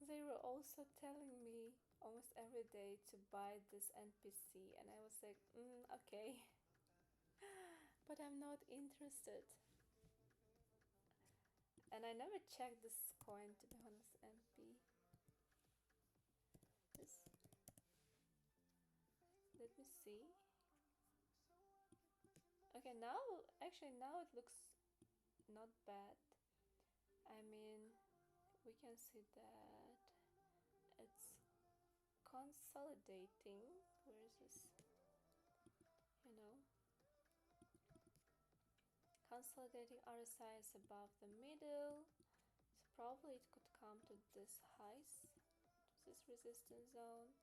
They were also telling me almost every day to buy this NPC, and I was like, okay, but I'm not interested. And I never checked this coin, to be honest. NP. This. Let me see. Okay, now it looks not bad. I mean, we can see that it's consolidating. Where is this? Consolidating RSI is above the middle, so probably it could come to this highs, to this resistance zone,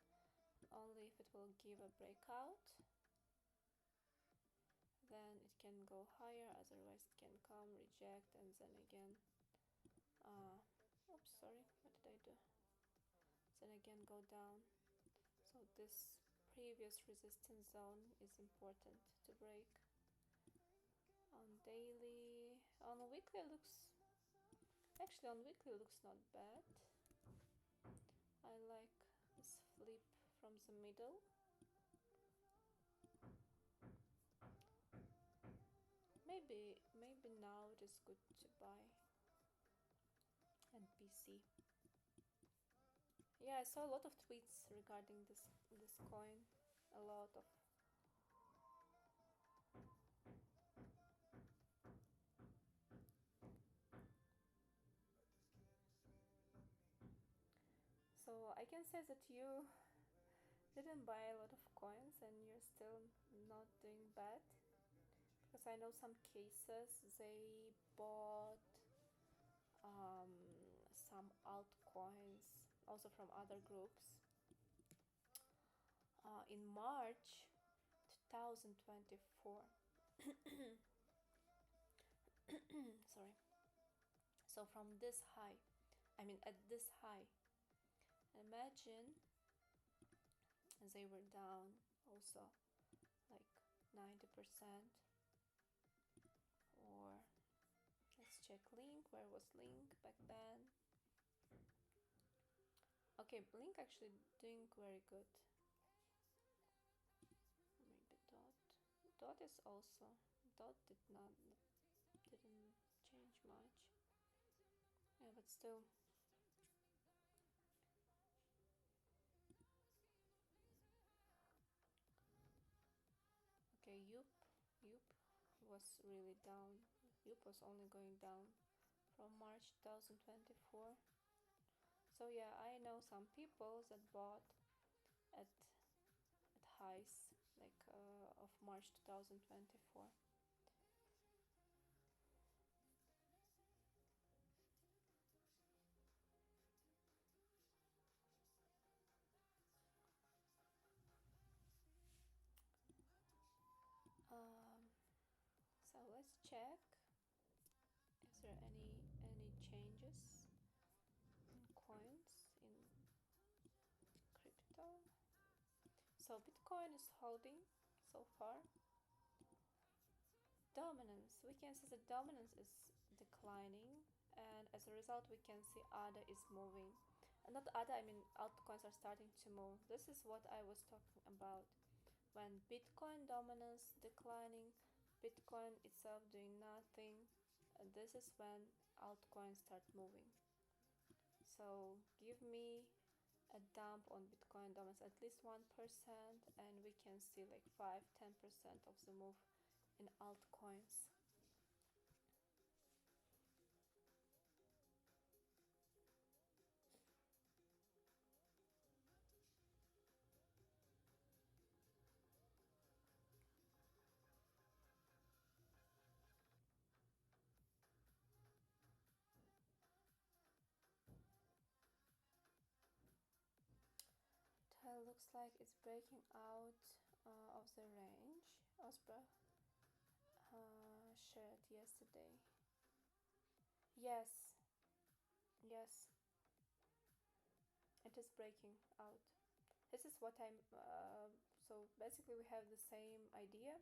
only if it will give a breakout. Then it can go higher, otherwise it can come, reject, and then again oops, sorry, what did I do? Then again go down. So this previous resistance zone is important to break. On daily, on weekly looks not bad. I like this flip from the middle. Maybe now it is good to buy NPC. Yeah, I saw a lot of tweets regarding this coin. A lot of. So I can say that you didn't buy a lot of coins and you're still not doing bad, because I know some cases they bought some altcoins also from other groups in March 2024. Sorry. So from this high, at this high, imagine they were down also like 90%. Or let's check Link. Where was Link back then? Okay, Link actually doing very good. Maybe Dot is also. Dot didn't change much. Yeah, but still. Okay, Yoop was really down. Yoop was only going down from March 2024. So yeah, I know some people that bought at highs like of March 2024. So let's check. Is there any changes in coins in crypto? So Bitcoin is holding so far. Dominance. We can see the dominance is declining, and as a result, we can see ADA is moving. And not ADA, I mean altcoins are starting to move. This is what I was talking about. When Bitcoin dominance declining, Bitcoin itself doing nothing, and this is when altcoins start moving. So give me a dump on Bitcoin dominance at least 1%, and we can see like 5-10% of the move in altcoins. It looks like it's breaking out of the range Osbra shared yesterday. Yes, yes, it is breaking out. This is what I'm. So basically, we have the same idea.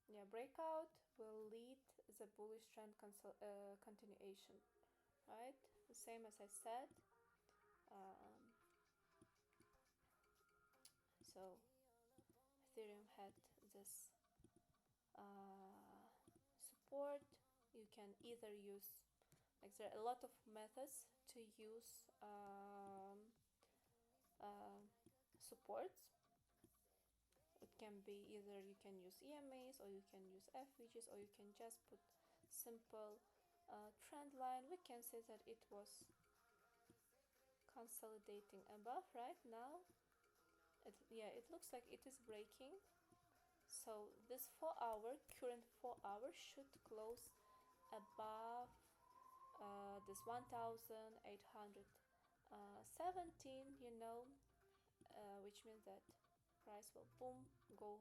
Yeah, breakout will lead the bullish trend continuation, right? The same as I said. Um, so Ethereum had this support. You can either use, like, there are a lot of methods to use uh, supports. It can be either you can use EMAs, or you can use FVGs, or you can just put simple trend line. We can say that it was consolidating above right now. It looks like it is breaking. So this 4-hour, current 4-hour should close above this 1817, which means that price will boom go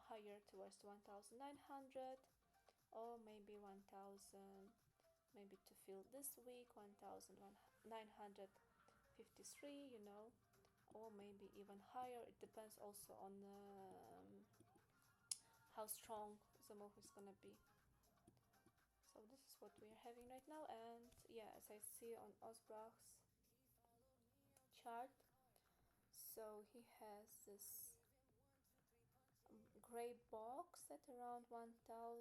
higher towards 1900, or maybe 1000, maybe to fill this week 1953, or maybe even higher. It depends also on how strong the move is gonna be. So this is what we are having right now, and yeah, as I see on Osbach's chart, so he has this gray box at around 1625.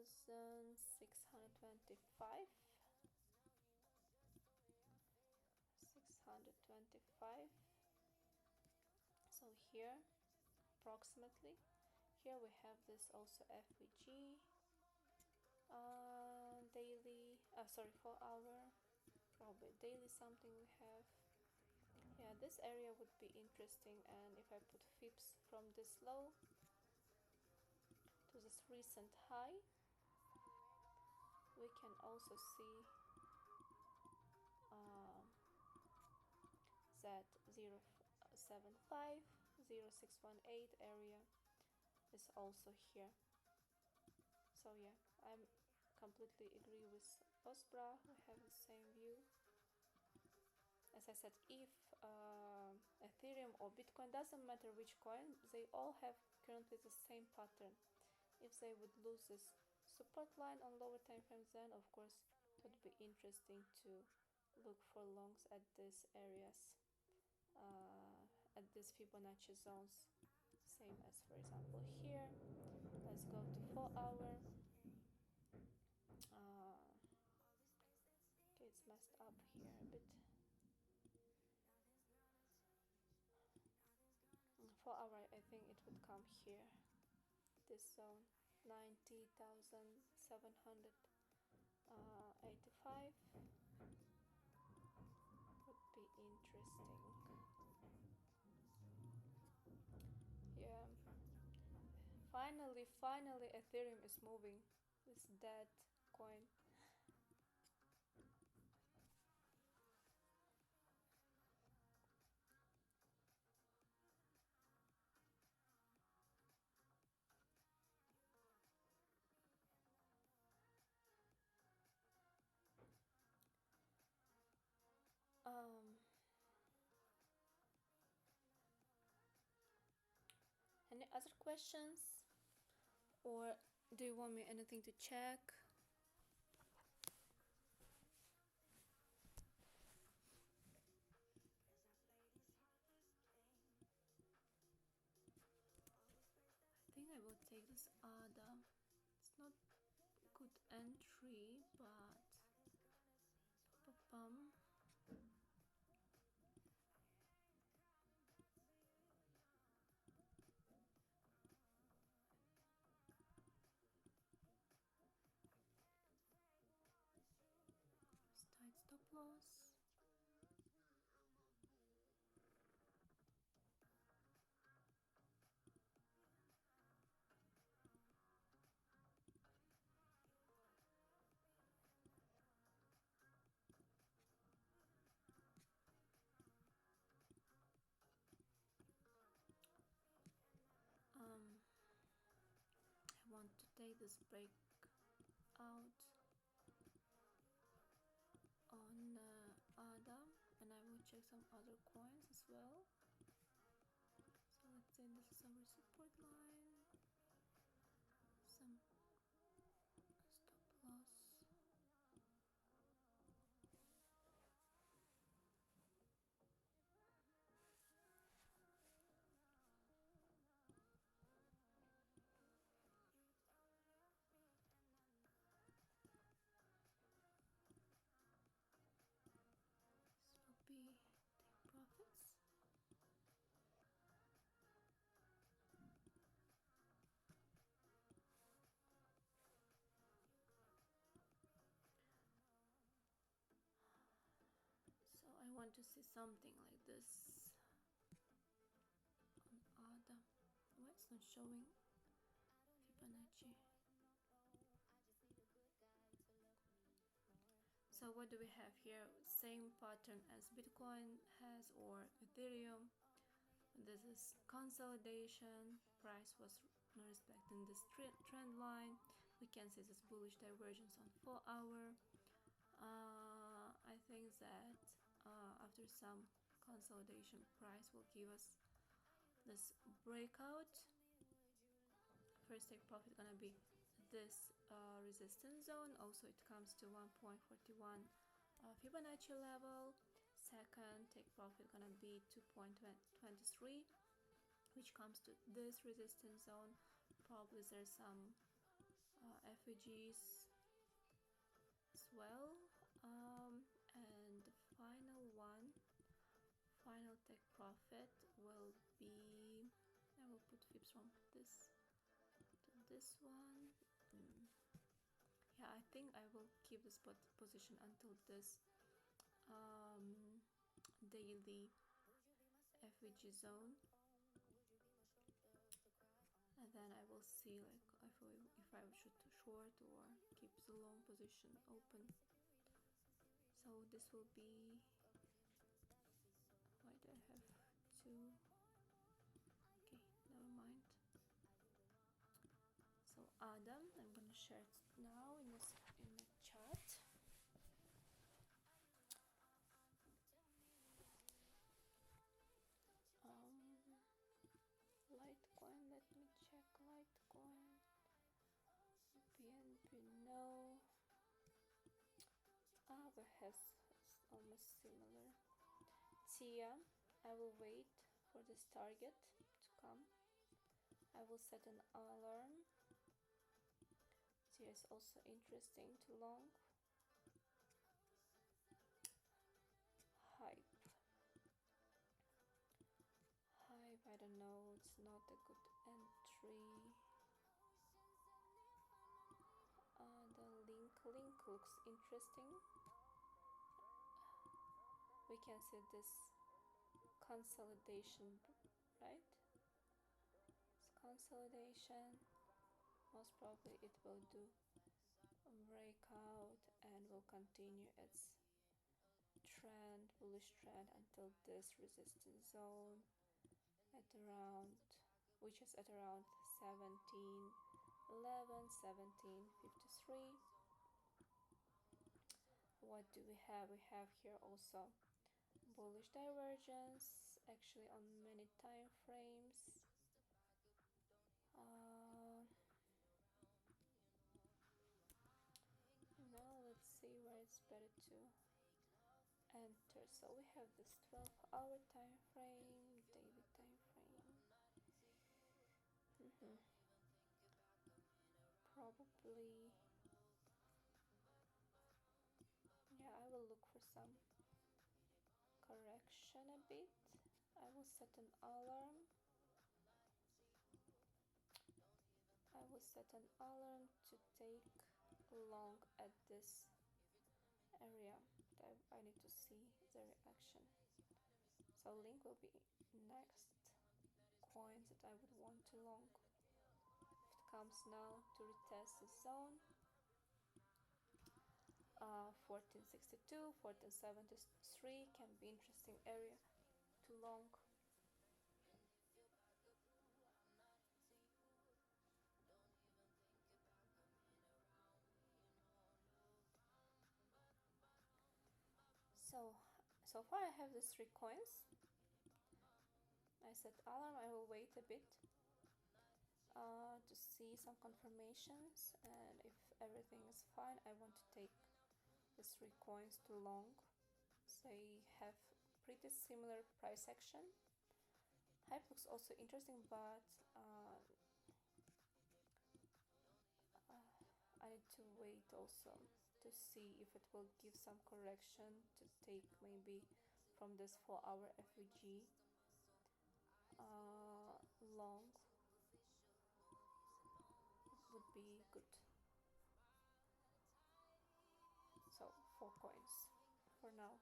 So here approximately, here we have this also FVG daily, 4-hour, probably daily something we have. Yeah, this area would be interesting, and if I put FIPS from this low to this recent high, we can also see that 075, 0618 area is also here. So yeah, I'm completely agree with Osbra. We have the same view. As I said, if Ethereum or Bitcoin, doesn't matter which coin, they all have currently the same pattern. If they would lose this support line on lower time frames, then of course it would be interesting to look for longs at these areas, at these Fibonacci zones, same as for example here. Let's go to 4-hour. Okay, it's messed up here a bit. 4-hour, I think it would come here, this zone, 90,785 would be interesting. Yeah, finally Ethereum is moving, this dead coin. Any other questions? Or do you want me anything to check? I think I will take this ADA. It's not good entry, but bum. Tight stop loss. I want to take this break out on ADA, and I will check some other coins as well. So let's say this is our support line, some stop loss. This will be take profits. So I want to see something like this on ADA. Why it's not showing Fibonacci? So what do we have here? Same pattern as Bitcoin has or Ethereum. This is consolidation. Price was not respecting this trend line. We can see this bullish divergence on 4 hour. I think that after some consolidation, price will give us this breakout. First take profit gonna be this resistance zone. Also it comes to 1.41 Fibonacci level. Second take profit gonna be 2.23, which comes to this resistance zone. Probably there's some FEGs as well, and the final one, final take profit will be, I will put fibs from this to this one. Yeah, I think I will keep this position until this daily FEG zone, and then I will see like if I should short or keep the long position open. So this will be, why do I have two? Okay, never mind. So Adam, I'm gonna share it now in the chat. Litecoin, let me check Litecoin. BNB, no. Ava has almost similar. Tia, I will wait for this target to come. I will set an alarm. Tia is also interesting to long. Hype, I don't know, it's not a good entry. The link looks interesting. We can see this consolidation, right? It's consolidation. Most probably it will do a breakout and will continue its trend, bullish trend, until this resistance zone at around, which is at around 1711, 1753. What do we have? We have here also bullish divergence, actually on many time frames. it's better to enter. So we have this 12-hour time frame, daily time frame. Probably, yeah, I will look for some correction a bit. I will set an alarm. I will set an alarm to take long at this area. I need to see the reaction. So link will be next coins that I would want to long. If it comes now to retest the zone, 1462, 1473 can be interesting area to long. So far I have these 3 coins. I set alarm. I will wait a bit to see some confirmations, and if everything is fine, I want to take these 3 coins to long. They have pretty similar price action. Hype looks also interesting, but I need to wait also to see if it will give some correction to take maybe from this 4-hour FVG long would be good. So 4 coins for now.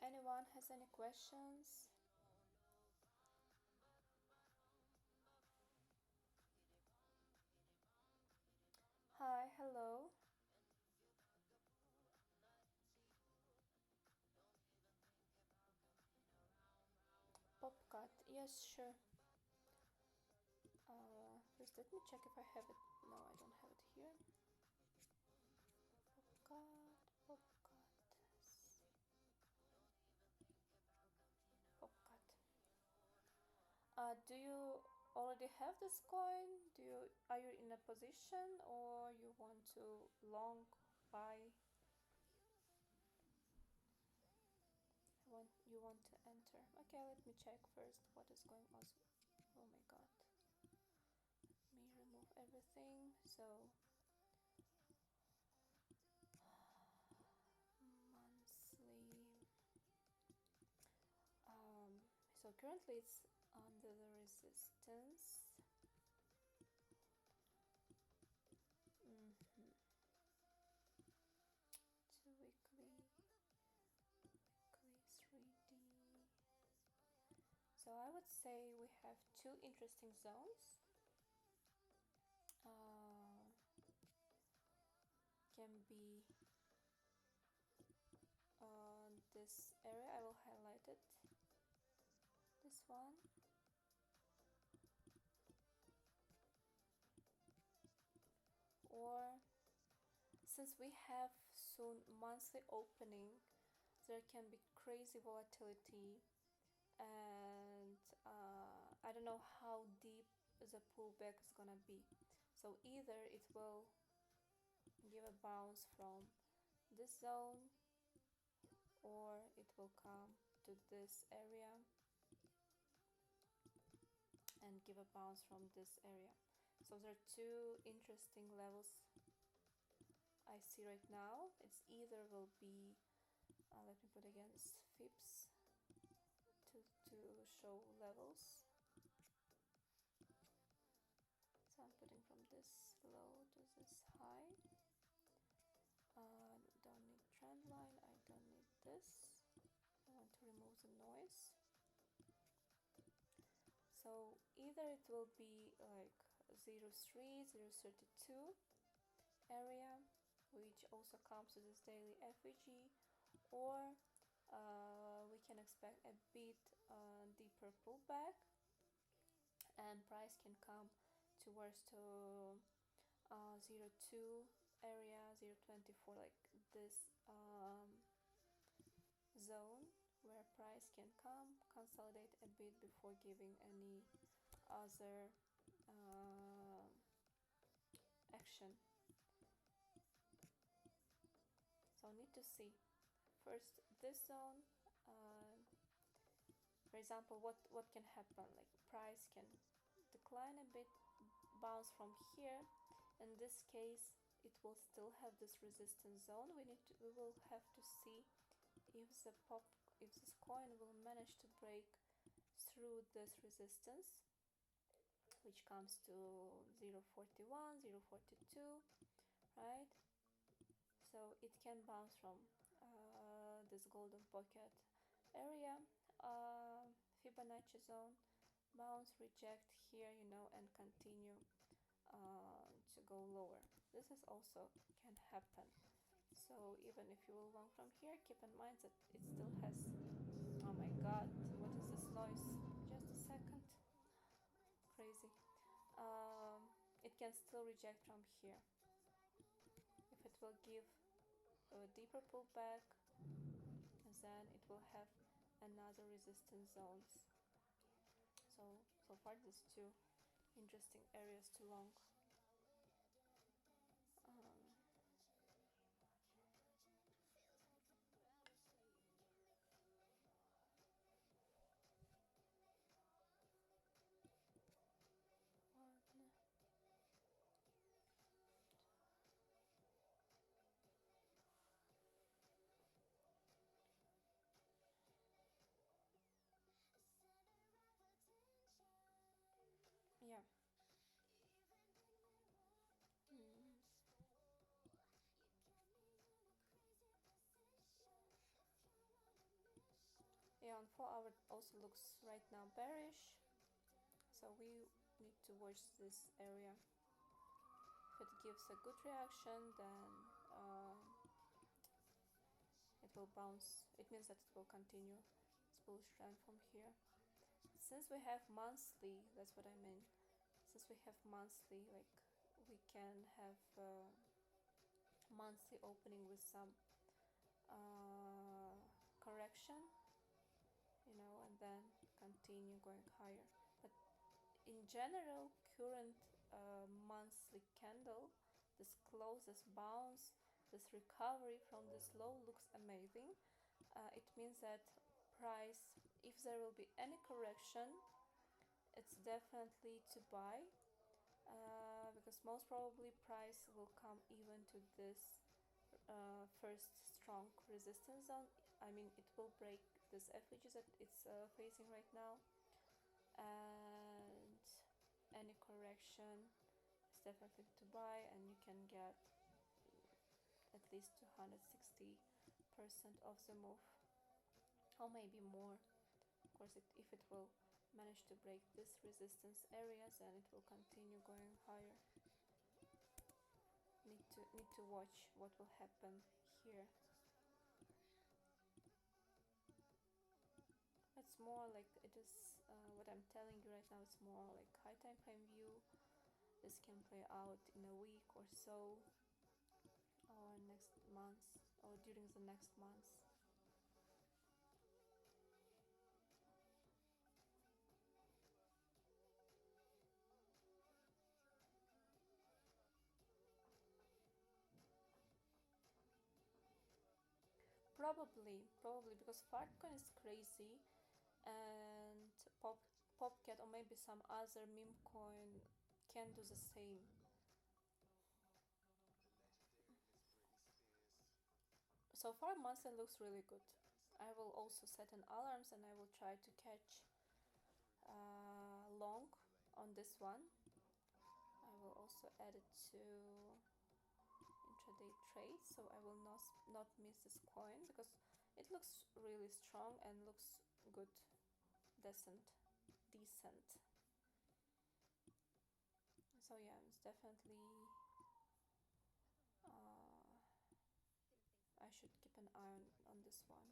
Anyone has any questions? Hi, hello. Popcat, yes, sure. First, let me check if I have it. No, I don't have it here. Popcat. Do you already have this coin? Are you in a position, or you want to long buy? You want to enter? Okay, let me check first what is going on. Oh my god. Let me remove everything. So monthly. So currently it's under the resistance. To weekly 3D. So I would say we have 2 interesting zones. Can be this area. I will highlight it. This one. Or since we have soon monthly opening, there can be crazy volatility, and I don't know how deep the pullback is gonna be. So either it will give a bounce from this zone, or it will come to this area and give a bounce from this area. So there are 2 interesting levels I see right now. It's either will be let me put again this Fips to show levels. So I'm putting from this low to this high. Don't need trend line, I don't need this. I want to remove the noise. So either it will be like 0.3, 0.32 area, which also comes to this daily FVG, or we can expect a bit deeper pullback, and price can come towards to 0.2 area, 0.24, like this zone where price can come consolidate a bit before giving any other action. So need to see first this zone. For example, what can happen? Like price can decline a bit, bounce from here. In this case, it will still have this resistance zone. We will have to see if if this coin will manage to break through this resistance, which comes to 0.41, 0.42, right? So it can bounce from this golden pocket area, Fibonacci zone, bounce, reject here, and continue to go lower. This is also can happen. So even if you will long from here, keep in mind that it still has, oh my god, what is this noise? Just a second. Crazy. It can still reject from here. If it will give a deeper pullback, then it will have another resistance zones. So far these two interesting areas to long. Yeah. Mm. Yeah, on 4 hour also looks right now bearish, so we need to watch this area. If it gives a good reaction, then it will bounce. It means that it will continue its bullish trend from here. Since we have monthly, that's what I mean. Since we have monthly, like we can have monthly opening with some correction, and then continue going higher. But in general, current monthly candle, this close, this bounce, this recovery from this low looks amazing. It means that price, if there will be any correction, it's definitely to buy, because most probably price will come even to this first strong resistance zone. I mean, it will break this FVG that it's facing right now, and any correction is definitely to buy, and you can get at least 260% of the move, or maybe more. Of course, if it will manage to break this resistance areas, then it will continue going higher. Need to watch what will happen here. It's more like it is what I'm telling you right now. It's more like high time frame view. This can play out in a week or so, or next month, or during the next month. Probably because Fartcoin is crazy, and Popcat or maybe some other meme coin can do the same. So far, monthly looks really good. I will also set an alarms, and I will try to catch long on this one. I will also add it to intraday trade, so I will not miss this coin because it looks really strong and looks good, decent. So yeah, it's definitely I should keep an eye on this one.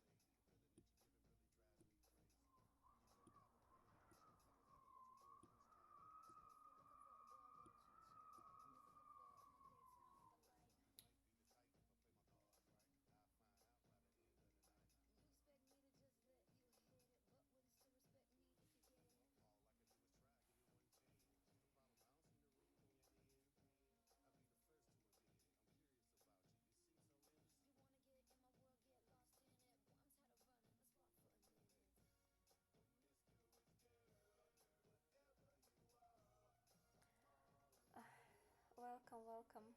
welcome.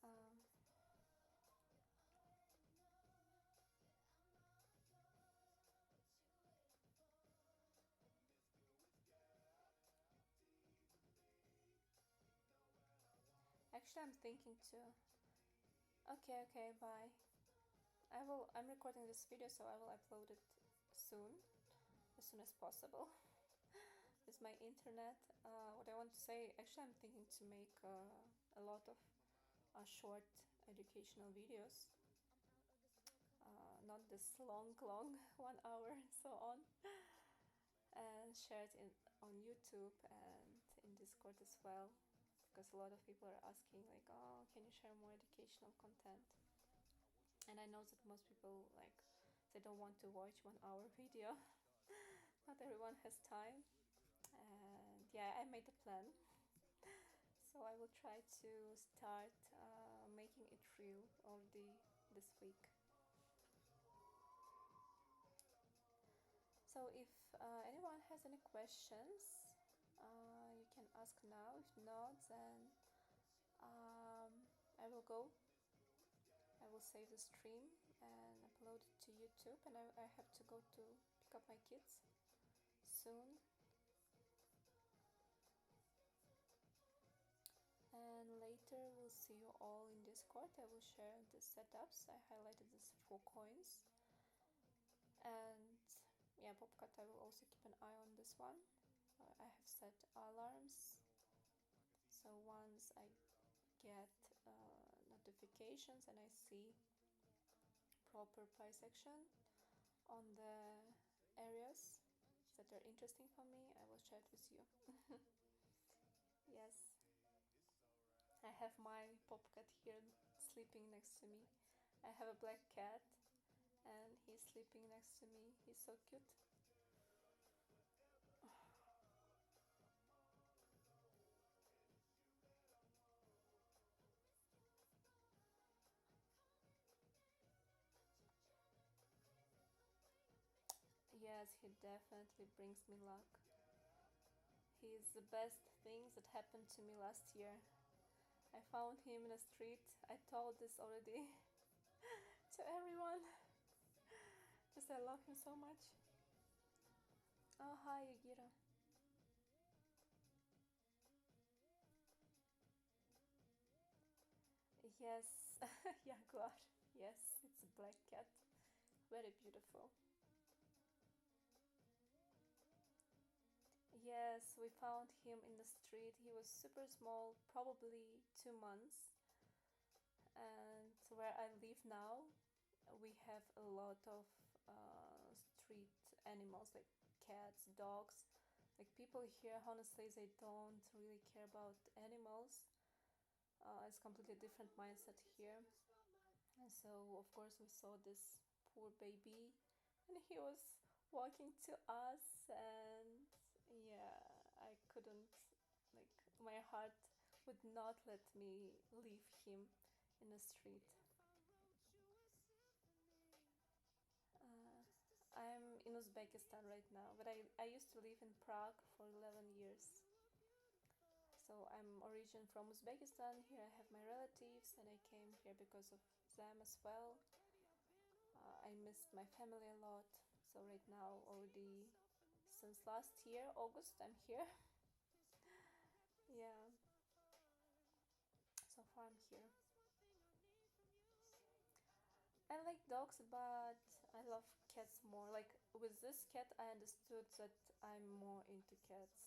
Um, Actually, I'm thinking to. Okay, okay, bye. I'm recording this video, so I will upload it soon, as soon as possible. With my internet. What I want to say, actually, I'm thinking to make a lot of short educational videos. Not this long, 1 hour and so on. And share it on YouTube and in Discord as well. Because a lot of people are asking, like, oh, can you share more educational content? And I know that most people, like, they don't want to watch 1 hour video. Not everyone has time. And yeah, I made a plan. So I will try to start making it real already this week. So if anyone has any questions, you can ask now. If not, then I will go. I will save the stream and upload it to YouTube, and I have to go to pick up my kids soon. And later we'll see you all in Discord. I will share the setups. I highlighted these 4 coins. And yeah, Popcat, I will also keep an eye on this one. I have set alarms. So once I get notifications and I see proper price action on the areas that are interesting for me, I will share it with you. Yes. I have my Popcat here sleeping next to me. I have a black cat and he's sleeping next to me. He's so cute. Yes, he definitely brings me luck. He's the best thing that happened to me last year. I found him in the street. I told this already to everyone. Just I love him so much. Oh, hi, Yugira. Yes, Jaguar. Yes, it's a black cat. Very beautiful. Yes, we found him in the street. He was super small, probably 2 months. And where I live now, we have a lot of street animals like cats, dogs. Like people here, honestly, they don't really care about animals. It's completely different mindset here. And so, of course, we saw this poor baby, and he was walking to us, and yeah, I couldn't, like, my heart would not let me leave him in the street. I'm in Uzbekistan right now, but I used to live in Prague for 11 years. So I'm origin from Uzbekistan. Here I have my relatives, and I came here because of them as well. I missed my family a lot. So right now, already since last year, August, I'm here. Yeah, so far I'm here. I like dogs, but I love cats more. Like with this cat, I understood that I'm more into cats.